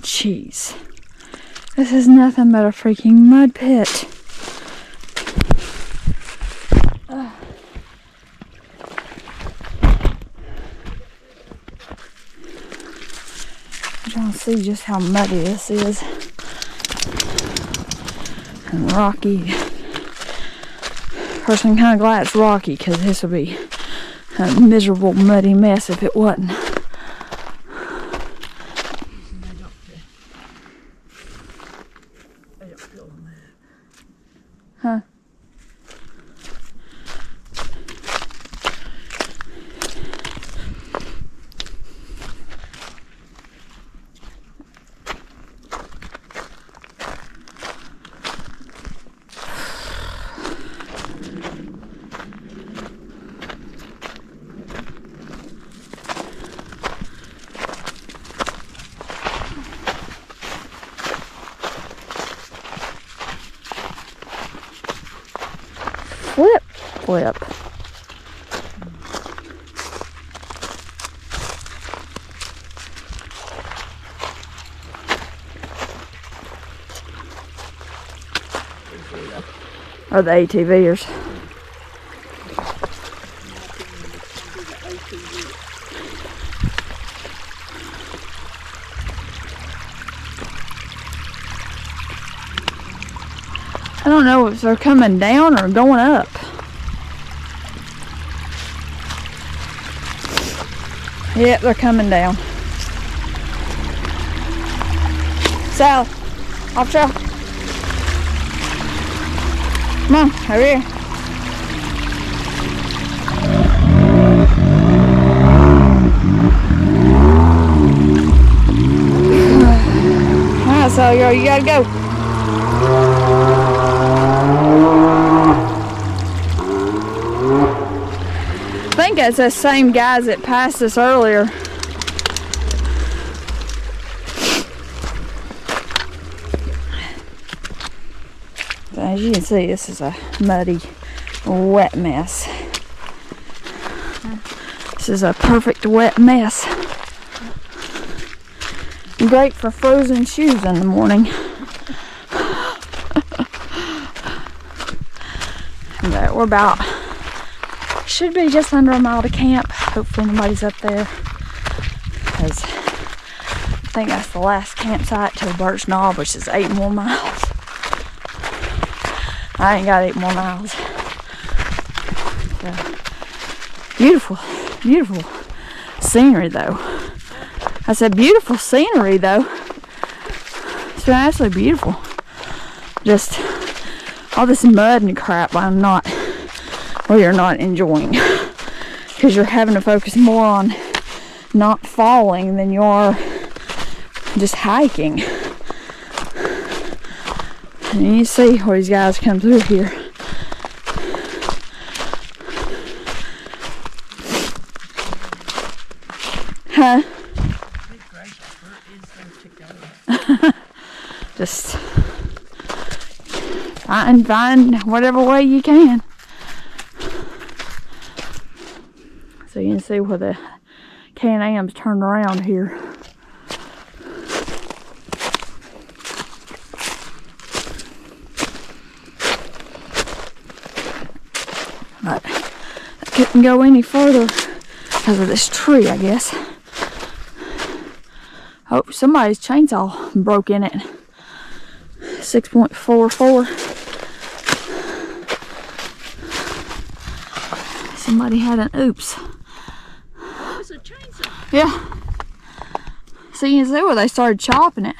Jeez. This is nothing but a freaking mud pit. I'm trying to see just how muddy this is. And rocky. Of course, I'm kind of glad it's rocky because this would be a miserable, muddy mess if it wasn't. Huh? Flip. Or the ATVers. I don't know if they're coming down or going up. Yep, they're coming down. Sal, off trail. Come on, over here. Alright, Sal, you gotta go. I think it's the same guys that passed us earlier. As you can see, this is a muddy, wet mess. This is a perfect wet mess. Great for frozen shoes in the morning. But we're about, should be just under a mile to camp. Hopefully nobody's up there, because I think that's the last campsite to Birch Knob, which is 8 more miles. I ain't got 8 more miles. So, beautiful, beautiful scenery though. I said beautiful scenery though. It's been absolutely beautiful. Just all this mud and crap you're not enjoying. Because you're having to focus more on not falling than you are just hiking. And you see where these guys come through here. Huh? Just find whatever way you can. So you can see where the Can-Am's turned around here. But couldn't go any further because of this tree, I guess. Oh, somebody's chainsaw broke in it. 6.44. Somebody had an oops. That was a chainsaw. Yeah. So you can see where they started chopping it.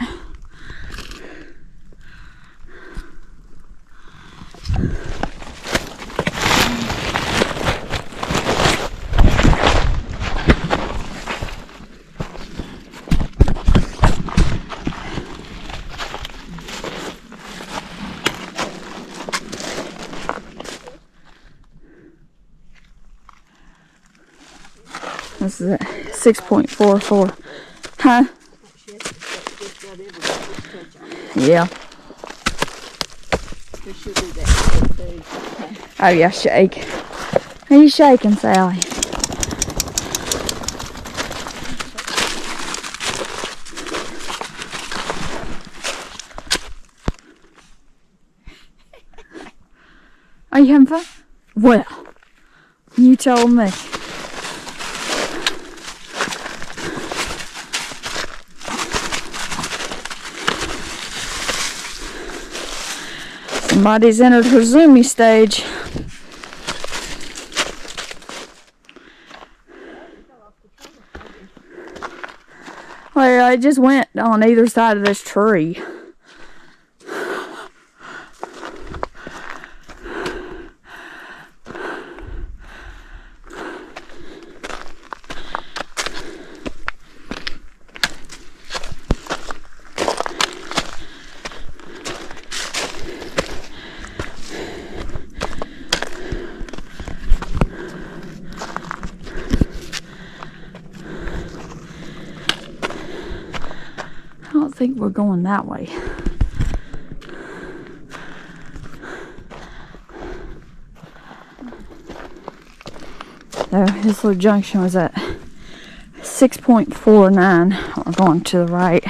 This is it. 6.44. Huh? Yeah. Oh yeah, shake. Are you shaking, Sally? Are you having fun? Well, you told me. Somebody's entered her zoomy stage. Well, I just went on either side of this tree. I don't think we're going that way. So this little junction was at 6.49. We're going to the right.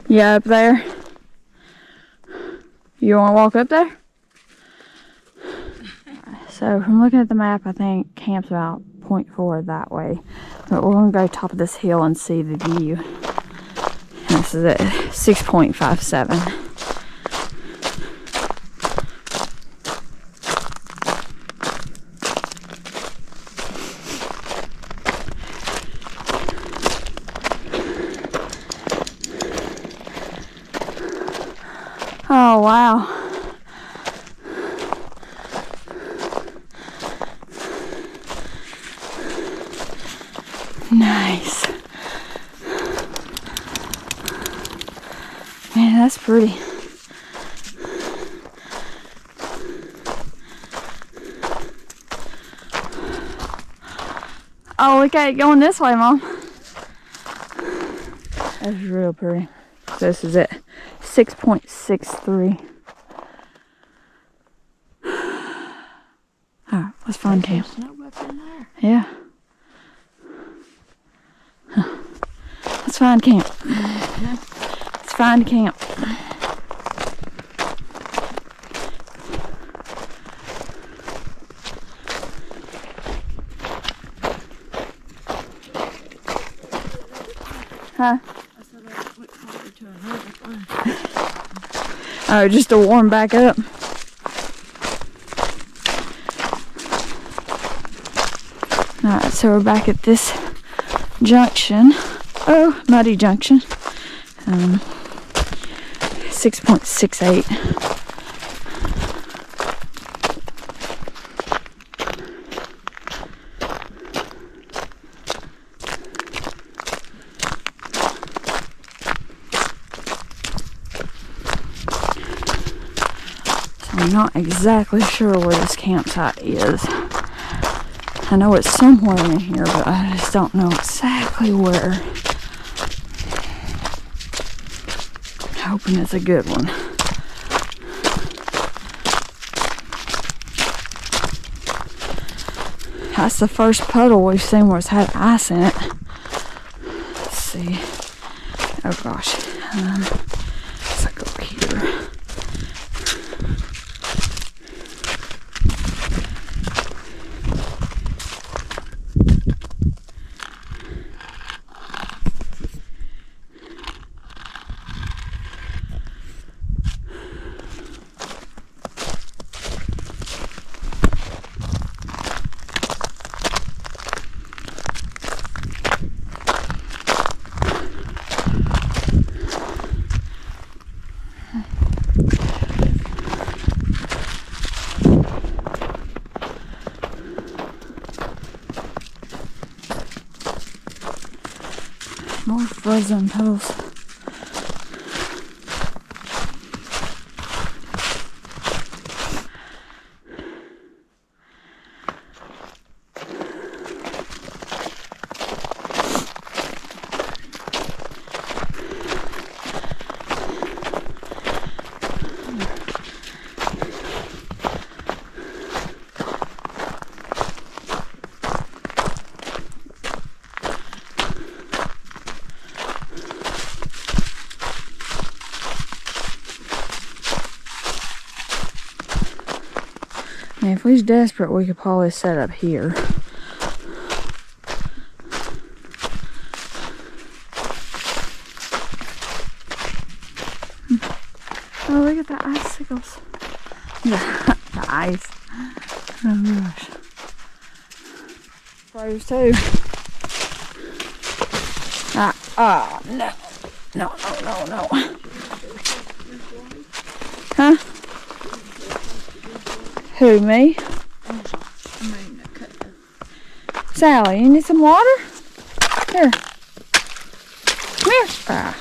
Yeah, up there. You want to walk up there? So from looking at the map, I think camp's about 0.4 that way. But we're going to go top of this hill and see the view. And this is at 6.57. Oh, wow. Nice. Man, that's pretty. Oh, look at it going this way, Mom. That's real pretty. This is it. 6.63. Alright, let's find camp. Yeah. Huh. Let's find camp. Let's find camp. Huh? Oh, just to warm back up. Alright, so we're back at this junction. Oh, muddy junction. 6.68. I'm not exactly sure where this campsite is. I know it's somewhere in here, but I just don't know exactly where. Hoping it's a good one. That's the first puddle we've seen where it's had ice in it. Let's see. Oh gosh. Let's look over here. More frozen puddles. And if we was desperate, we could probably set up here. Oh, look at the icicles. The ice. Oh gosh. Froze too. No. No. Huh? Who, me? Sally, you need some water? Here. Come here.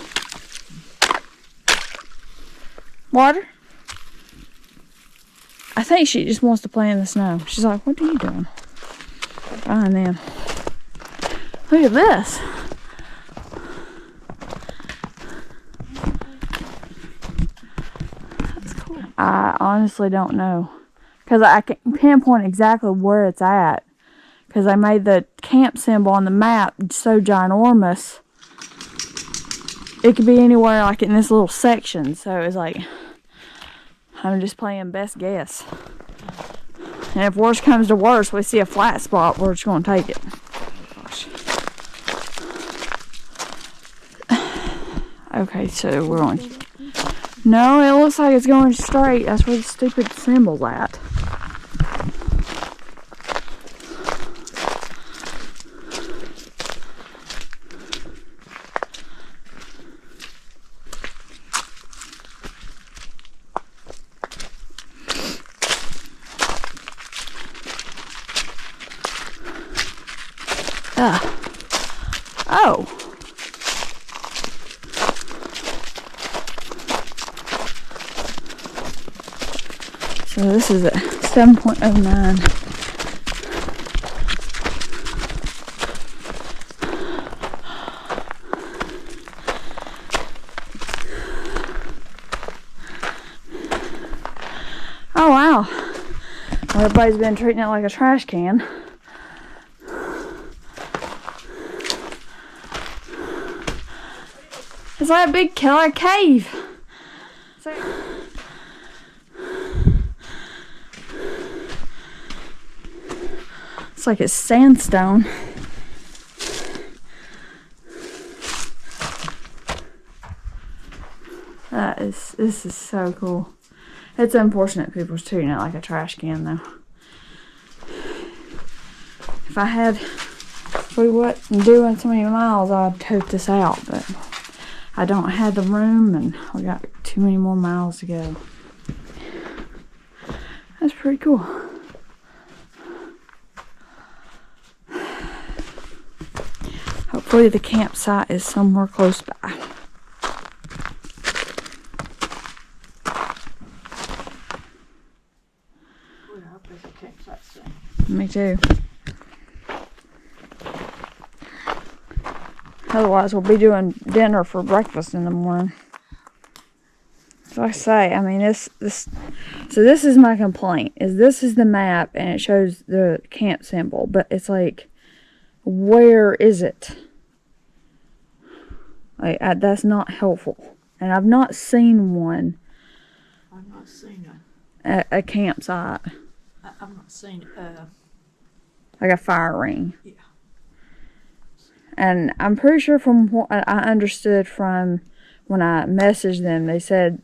Water? I think she just wants to play in the snow. She's like, what are you doing? Fine then. Look at this. That's cool. I honestly don't know. Because I can pinpoint exactly where it's at. Because I made the camp symbol on the map so ginormous. It could be anywhere like in this little section. So it's like, I'm just playing best guess. And if worst comes to worst, we see a flat spot, we're just going to take it. Gosh. Okay, so we're on. No, it looks like it's going straight. That's where the stupid symbol's at. Oh. So this is at 7.09. Oh wow. Well, everybody's been treating it like a trash can. It's like a big killer cave. It's like it's sandstone. This is so cool. It's unfortunate people's treating it like a trash can though. If we wasn't doing so many miles, I'd tote this out, but I don't have the room and we got too many more miles to go. That's pretty cool. Hopefully the campsite is somewhere close by. Me too. Otherwise, we'll be doing dinner for breakfast in the morning. So I say, I mean, so this is my complaint, is this is the map and it shows the camp symbol, but it's like, where is it? Like, that's not helpful. And I've not seen one. I've not seen a campsite. I've not seen like a fire ring. Yeah. And I'm pretty sure from what I understood from when I messaged them, they said,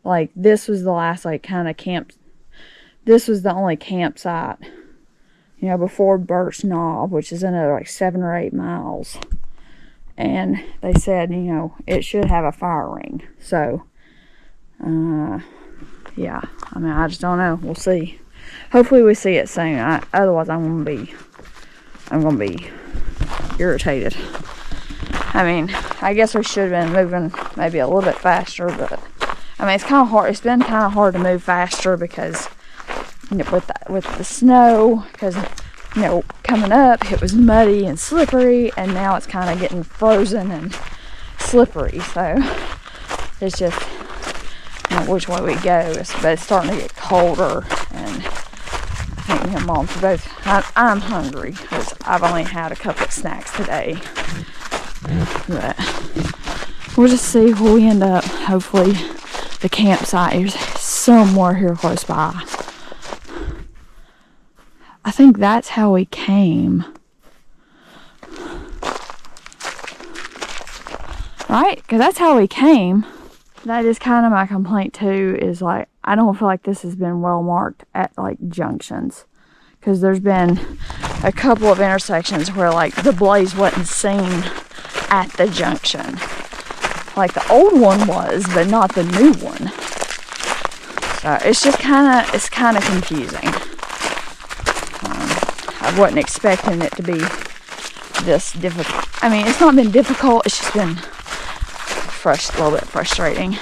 like, this was the last, like, kind of camp. This was the only campsite, you know, before Birch Knob, which is another, like, 7 or 8 miles. And they said, you know, it should have a fire ring. So, yeah. I mean, I just don't know. We'll see. Hopefully we see it soon. Otherwise, I'm gonna be irritated. I mean, I guess we should have been moving maybe a little bit faster, but I mean, it's kind of hard. It's been kind of hard to move faster because, you know, with the snow, because, you know, coming up it was muddy and slippery, and now it's kind of getting frozen and slippery. So it's just, you know, which way we go. But it's starting to get colder, and I think me and Mom both. I'm hungry because I've only had a couple of snacks today. But we'll just see where we end up. Hopefully the campsite is somewhere here close by. I think that's how we came. Right? Because that's how we came. That is kind of my complaint too, is like, I don't feel like this has been well marked at like junctions. Because there's been a couple of intersections where like the blaze wasn't seen at the junction. Like the old one was, but not the new one. So it's just kind of confusing. I wasn't expecting it to be this difficult. I mean, it's not been difficult, it's just been a little bit frustrating.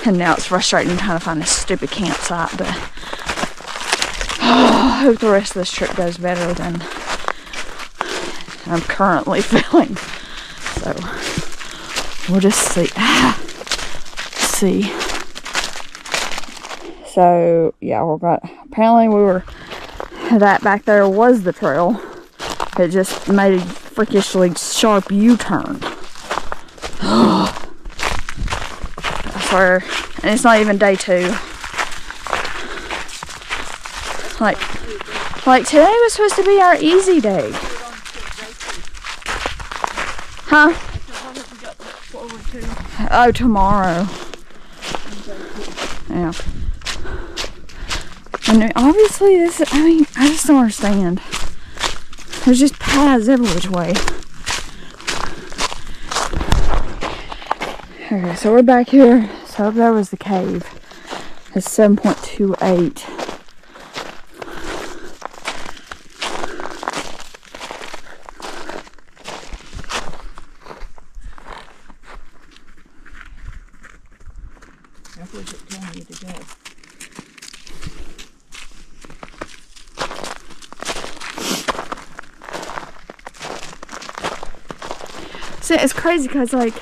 And now it's frustrating trying to find this stupid campsite, but I hope the rest of this trip goes better than I'm currently feeling. So we'll just see. See. So yeah, apparently that back there was the trail. It just made a freakishly sharp U-turn. I swear. And it's not even day 2. Like today was supposed to be our easy day. Huh? Oh, tomorrow. Yeah. And obviously I just don't understand. There's just paths every which way. Okay, so we're back here. So up there was the cave. It's 7.28. Where's it telling you to go? See, it's crazy because, like,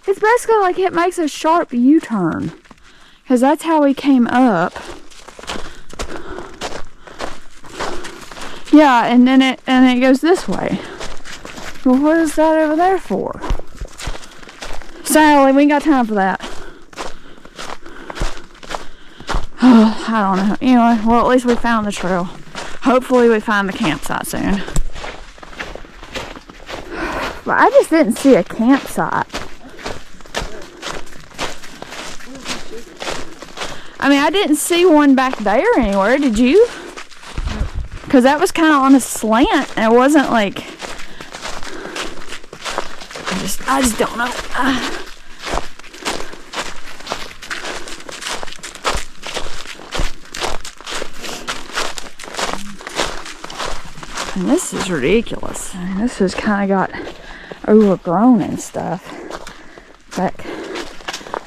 it's basically like it makes a sharp U-turn. Because that's how we came up. Yeah, and then it goes this way. Well, what is that over there for? Sally, we ain't got time for that. I don't know. Anyway, well, at least we found the trail. Hopefully we find the campsite soon. But I just didn't see a campsite. I mean, I didn't see one back there anywhere. Did you? Because that was kind of on a slant, and it wasn't like... I just don't know. And this is ridiculous. I mean, this has kind of got overgrown and stuff. Like,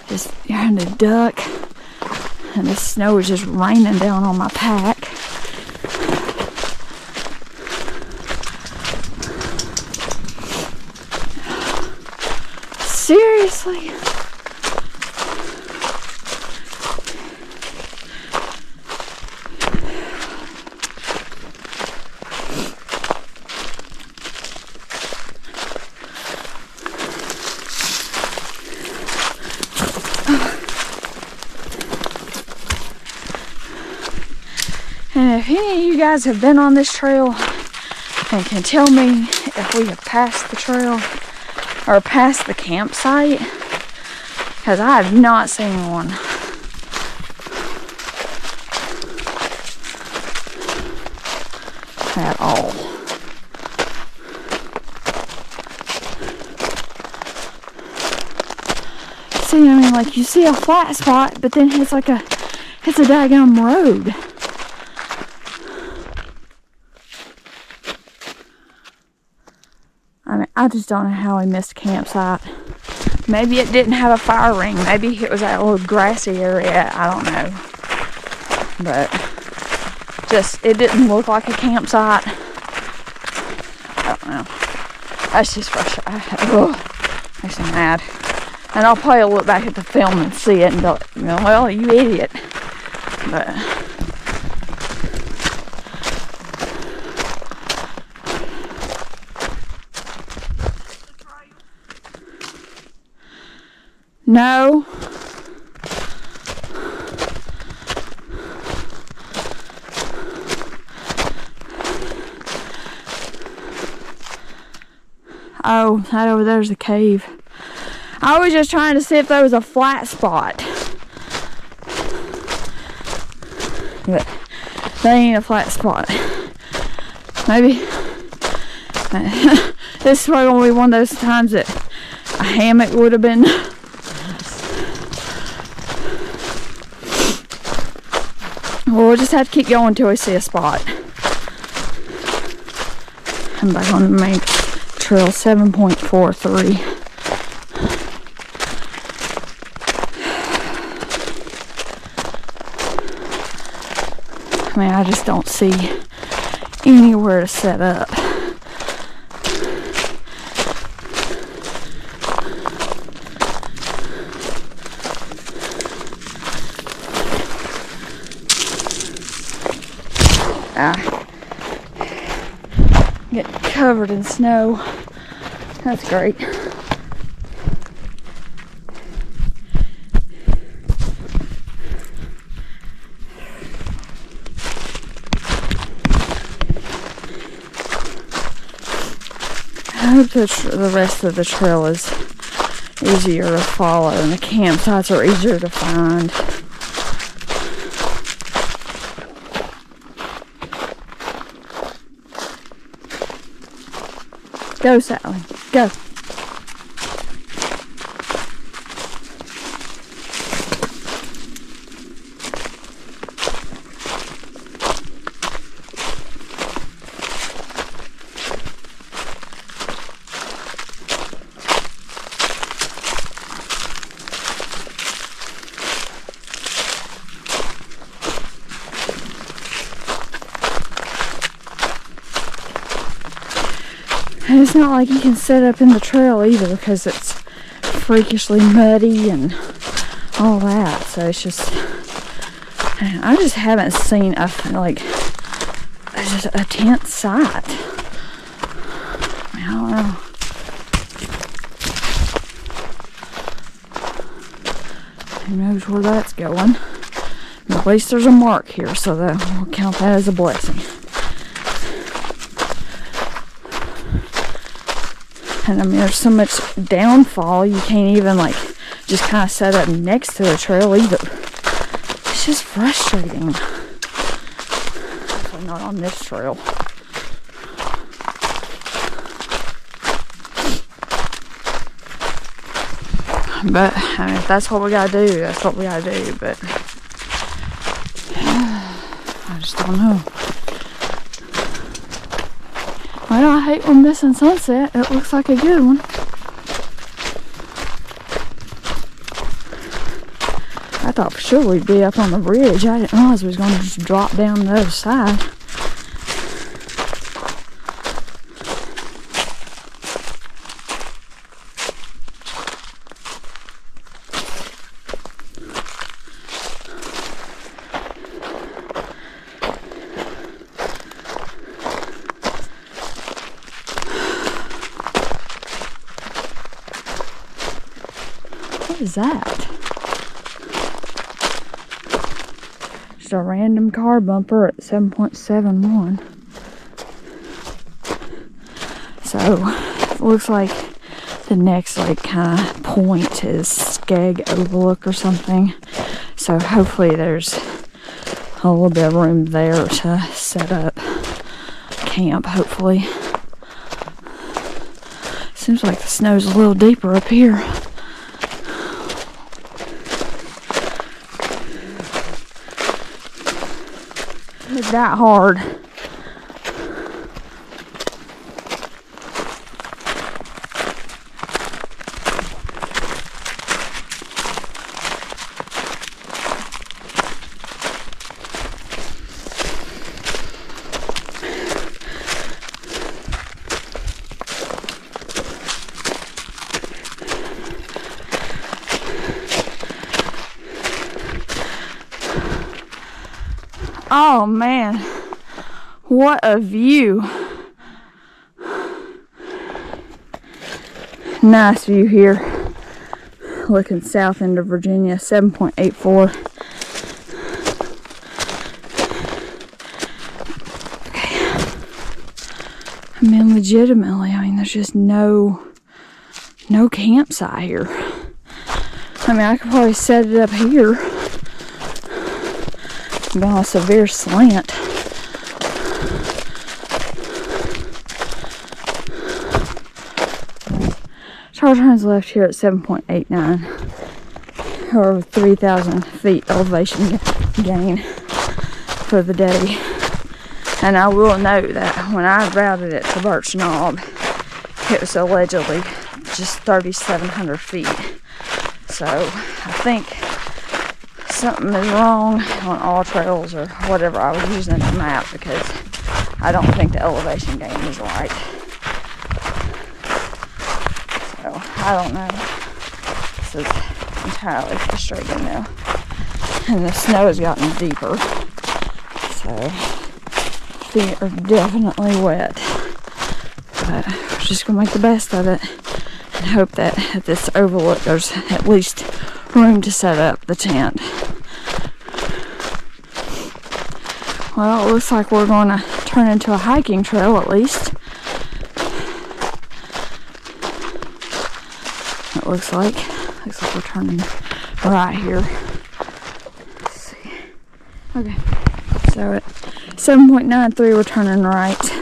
just having to duck. And the snow is just raining down on my pack. Seriously? And if any of you guys have been on this trail and can tell me if we have passed the trail or past the campsite, because I have not seen one. At all. See, I mean, like, you see a flat spot, but then it's a daggum road. I mean, I just don't know how we missed a campsite. Maybe it didn't have a fire ring. Maybe it was that little grassy area. I don't know. But it didn't look like a campsite. I don't know. That's just frustrating. Makes me mad. And I'll probably look back at the film and see it and go, well, you idiot. But no. Oh, that over there's a cave. I was just trying to see if there was a flat spot. But that ain't a flat spot. Maybe this is probably gonna be one of those times that a hammock would have been. Well, we'll just have to keep going until we see a spot. I'm back on the main trail, 7.43. I mean, I just don't see anywhere to set up. Get covered in snow. That's great. I hope the rest of the trail is easier to follow and the campsites are easier to find. Go, Sally. Go. And it's not like you can set up in the trail either because it's freakishly muddy and all that. So it's just, I just haven't seen just a tent site. I don't know. Who knows where that's going? At least there's a mark here, so that we'll count that as a blessing. And I mean, there's so much downfall, you can't even just kind of set up next to the trail either. It's just frustrating. Definitely not on this trail. But I mean, if that's what we gotta do, that's what we gotta do. But I just don't know. Well, I hate we're missing sunset. It looks like a good one. I thought for sure we'd be up on the bridge. I didn't realize we was going to just drop down the other side. What is that? Just just a random car bumper at 7.71. So, it looks like the next like kind of point is Skeg Overlook or something. So hopefully there's a little bit of room there to set up camp, hopefully. Seems like the snow's a little deeper up here. It's that hard. Oh man, what a view. Nice view here. Looking south into Virginia, 7.84. Okay. I mean, legitimately, there's just no campsite here. I could probably set it up here. I'm on a severe slant. Tower turns left here at 7.89, or 3,000 feet elevation gain for the day. And I will note that when I routed it to Birch Knob, it was allegedly just 3,700 feet. So I think something is wrong on all trails or whatever I was using the map, because I don't think the elevation gain is right. So I don't know. This is entirely frustrating now. And the snow has gotten deeper. So feet are definitely wet. But we're just gonna make the best of it and hope that at this overlook there's at least room to set up the tent. Well, it looks like we're going to turn into a hiking trail at least. It looks like we're turning right here. Let's see. Okay, so at 7.93 we're turning right.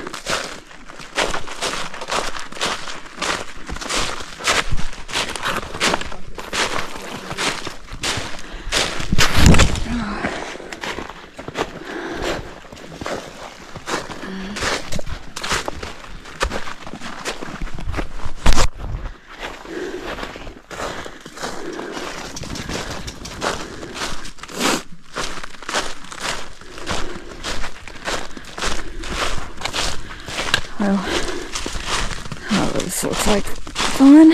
Well, oh, this looks like fun.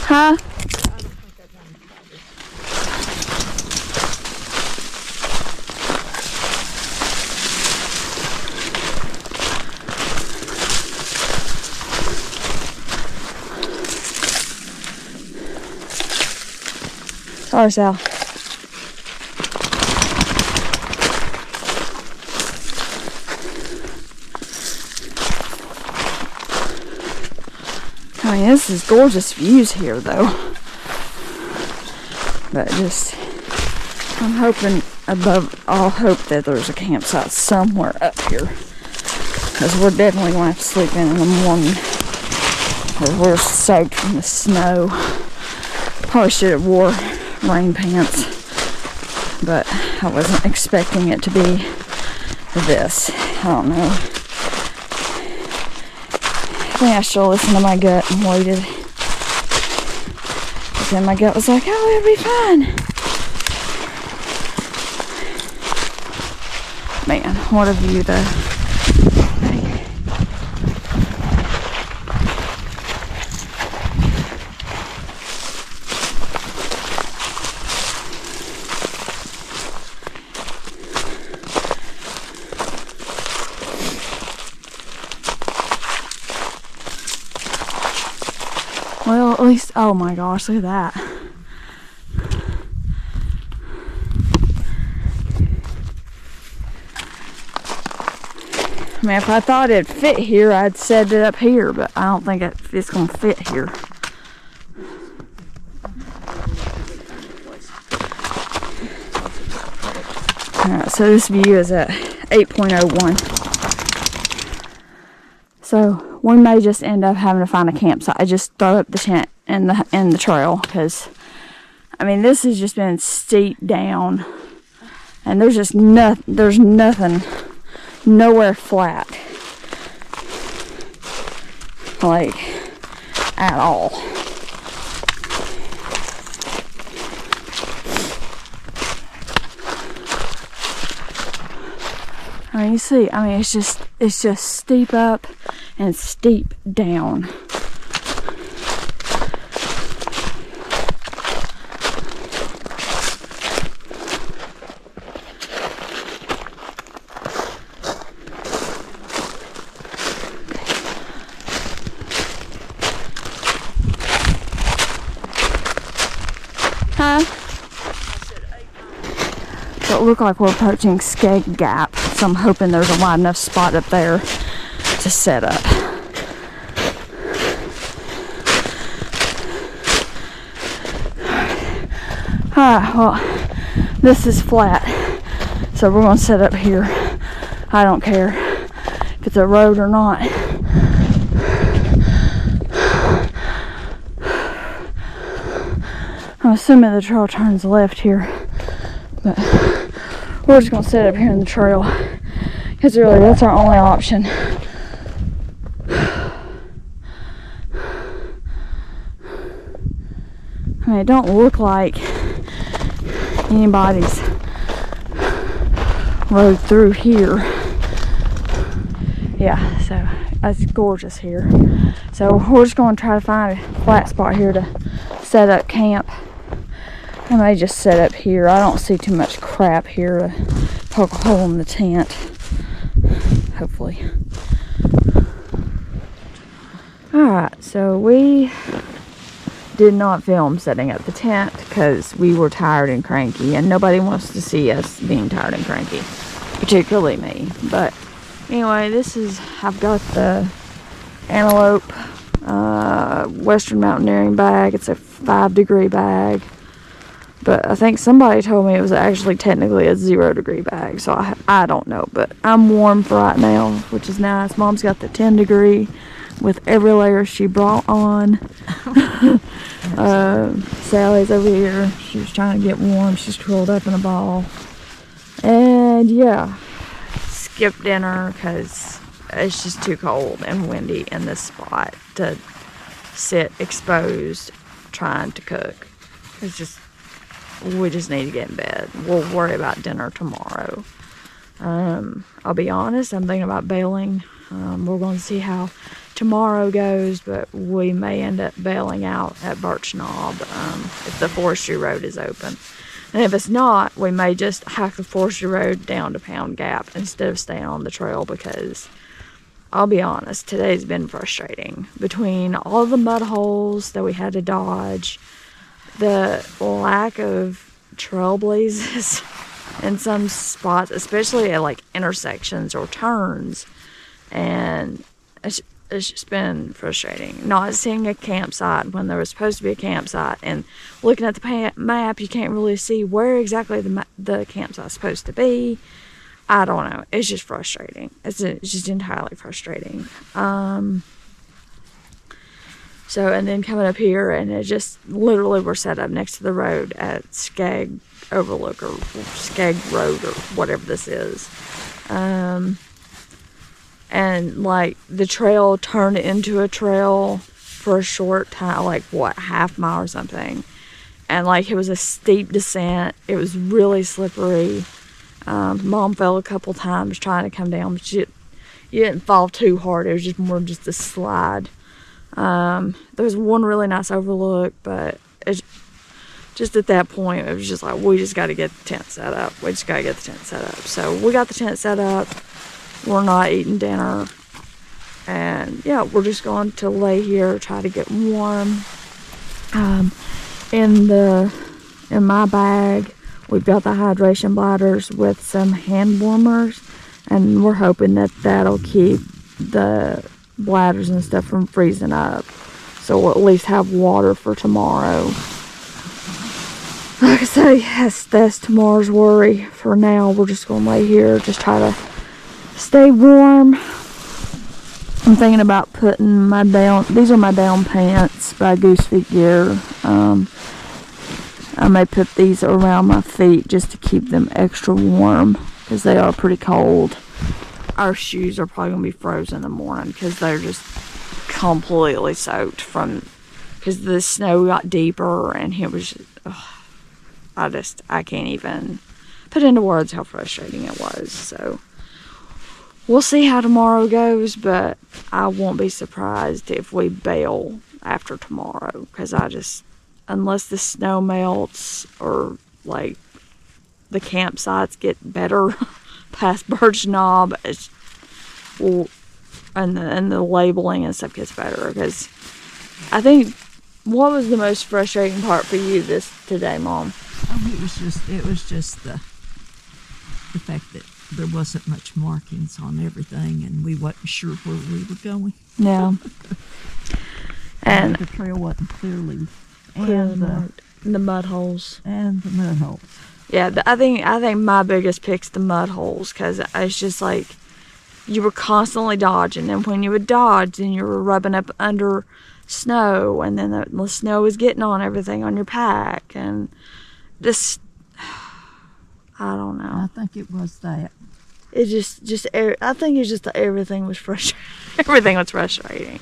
Huh? Sorry, Sal. This is gorgeous views here, though. But just, I'm hoping above all hope that there's a campsite somewhere up here. Because we're definitely going to have to sleep in the morning. Because we're soaked from the snow. Probably should have wore rain pants, but I wasn't expecting it to be this. I don't know. I think I should have listened to my gut and waited. But then my gut was like, oh, it'll be fine. Man, what a view though. at least, oh my gosh, look at that. I mean, if I thought it'd fit here, I'd set it up here, but I don't think it's gonna fit here. Alright, so this view is at 8.01. So we may just end up having to find a campsite. I just throw up the tent in the trail, because I mean, this has just been steep down, and there's just there's nothing, nowhere flat, like at all. I mean, you see, I mean, it's just steep up and steep down. Huh? So it looks like we're approaching Skeg Gap, so I'm hoping there's a wide enough spot up there to set up. Alright, well, this is flat, so we're going to set up here. I don't care if it's a road or not. I'm assuming the trail turns left here, but we're just going to set up here in the trail, because really that's our only option. I mean, it don't look like anybody's rode through here. Yeah, so it's gorgeous here. So we're just going to try to find a flat spot here to set up camp. I may just set up here. I don't see too much crap here to poke a hole in the tent, hopefully. Alright, so we did not film setting up the tent because we were tired and cranky, and nobody wants to see us being tired and cranky, particularly me. But anyway, I've got the Antelope Western Mountaineering bag. It's a 5-degree bag, but I think somebody told me it was actually technically a 0-degree bag, so I don't know, but I'm warm for right now, which is nice. Mom's got the 10-degree with every layer she brought on. Sally's over here. She's trying to get warm. She's curled up in a ball. And yeah, skipped dinner because it's just too cold and windy in this spot to sit exposed trying to cook. We just need to get in bed. We'll worry about dinner tomorrow. I'll be honest, I'm thinking about bailing. We're going to see how tomorrow goes, but we may end up bailing out at Birch Knob if the forestry road is open. And if it's not, we may just hike the forestry road down to Pound Gap instead of staying on the trail, because I'll be honest, today's been frustrating. Between all the mud holes that we had to dodge, the lack of trailblazes in some spots, especially at like intersections or turns, and it's just been frustrating. Not seeing a campsite when there was supposed to be a campsite, and looking at the map, you can't really see where exactly the campsite's supposed to be. I don't know. It's just frustrating. It's just entirely frustrating. So, and then coming up here, and it just literally we're set up next to the road at Skeg Overlook, or Skeg Road, or whatever this is. And like the trail turned into a trail for a short time, like what, half mile or something. And like it was a steep descent. It was really slippery. Mom fell a couple times trying to come down, but you didn't fall too hard. It was just more just a slide. There was one really nice overlook, but it's just at that point, it was just like, we just got to get the tent set up. So we got the tent set up. We're not eating dinner. And yeah, we're just going to lay here, try to get warm. In my bag, we've got the hydration bladders with some hand warmers, and we're hoping that that'll keep the bladders and stuff from freezing up, so we'll at least have water for tomorrow. Like I say, that's tomorrow's worry. For now, we're just gonna lay here, just try to stay warm. I'm thinking about putting my down, these are my down pants by Goose Feet Gear. I may put these around my feet just to keep them extra warm, because they are pretty cold. Our shoes are probably going to be frozen in the morning, because they're just completely soaked from, because the snow got deeper, and it was just, I can't even put into words how frustrating it was. So we'll see how tomorrow goes, but I won't be surprised if we bail after tomorrow, because unless the snow melts or like the campsites get better past Birch Knob, and the labeling and stuff gets better. Because I think, what was the most frustrating part for you today, Mom? It was just the fact that there wasn't much markings on everything, and we wasn't sure where we were going. Yeah. And the trail wasn't clearly marked. The mud holes. And the mud holes. Yeah, I think my biggest pick's the mud holes, because it's just like you were constantly dodging, and when you would dodge, then you were rubbing up under snow, and then the snow was getting on everything on your pack, and just, I don't know. I think it was that. It I think it's just that everything was frustrating. Everything was frustrating.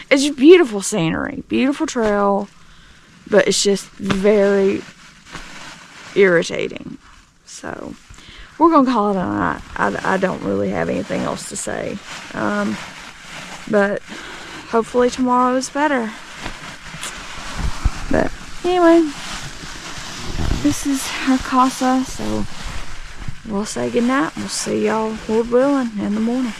It's just beautiful scenery, beautiful trail, but it's just very irritating. So we're gonna call it a night. I don't really have anything else to say, but hopefully tomorrow is better. But anyway, this is our casa, so we'll say goodnight. We'll see y'all, Lord willing, in the morning.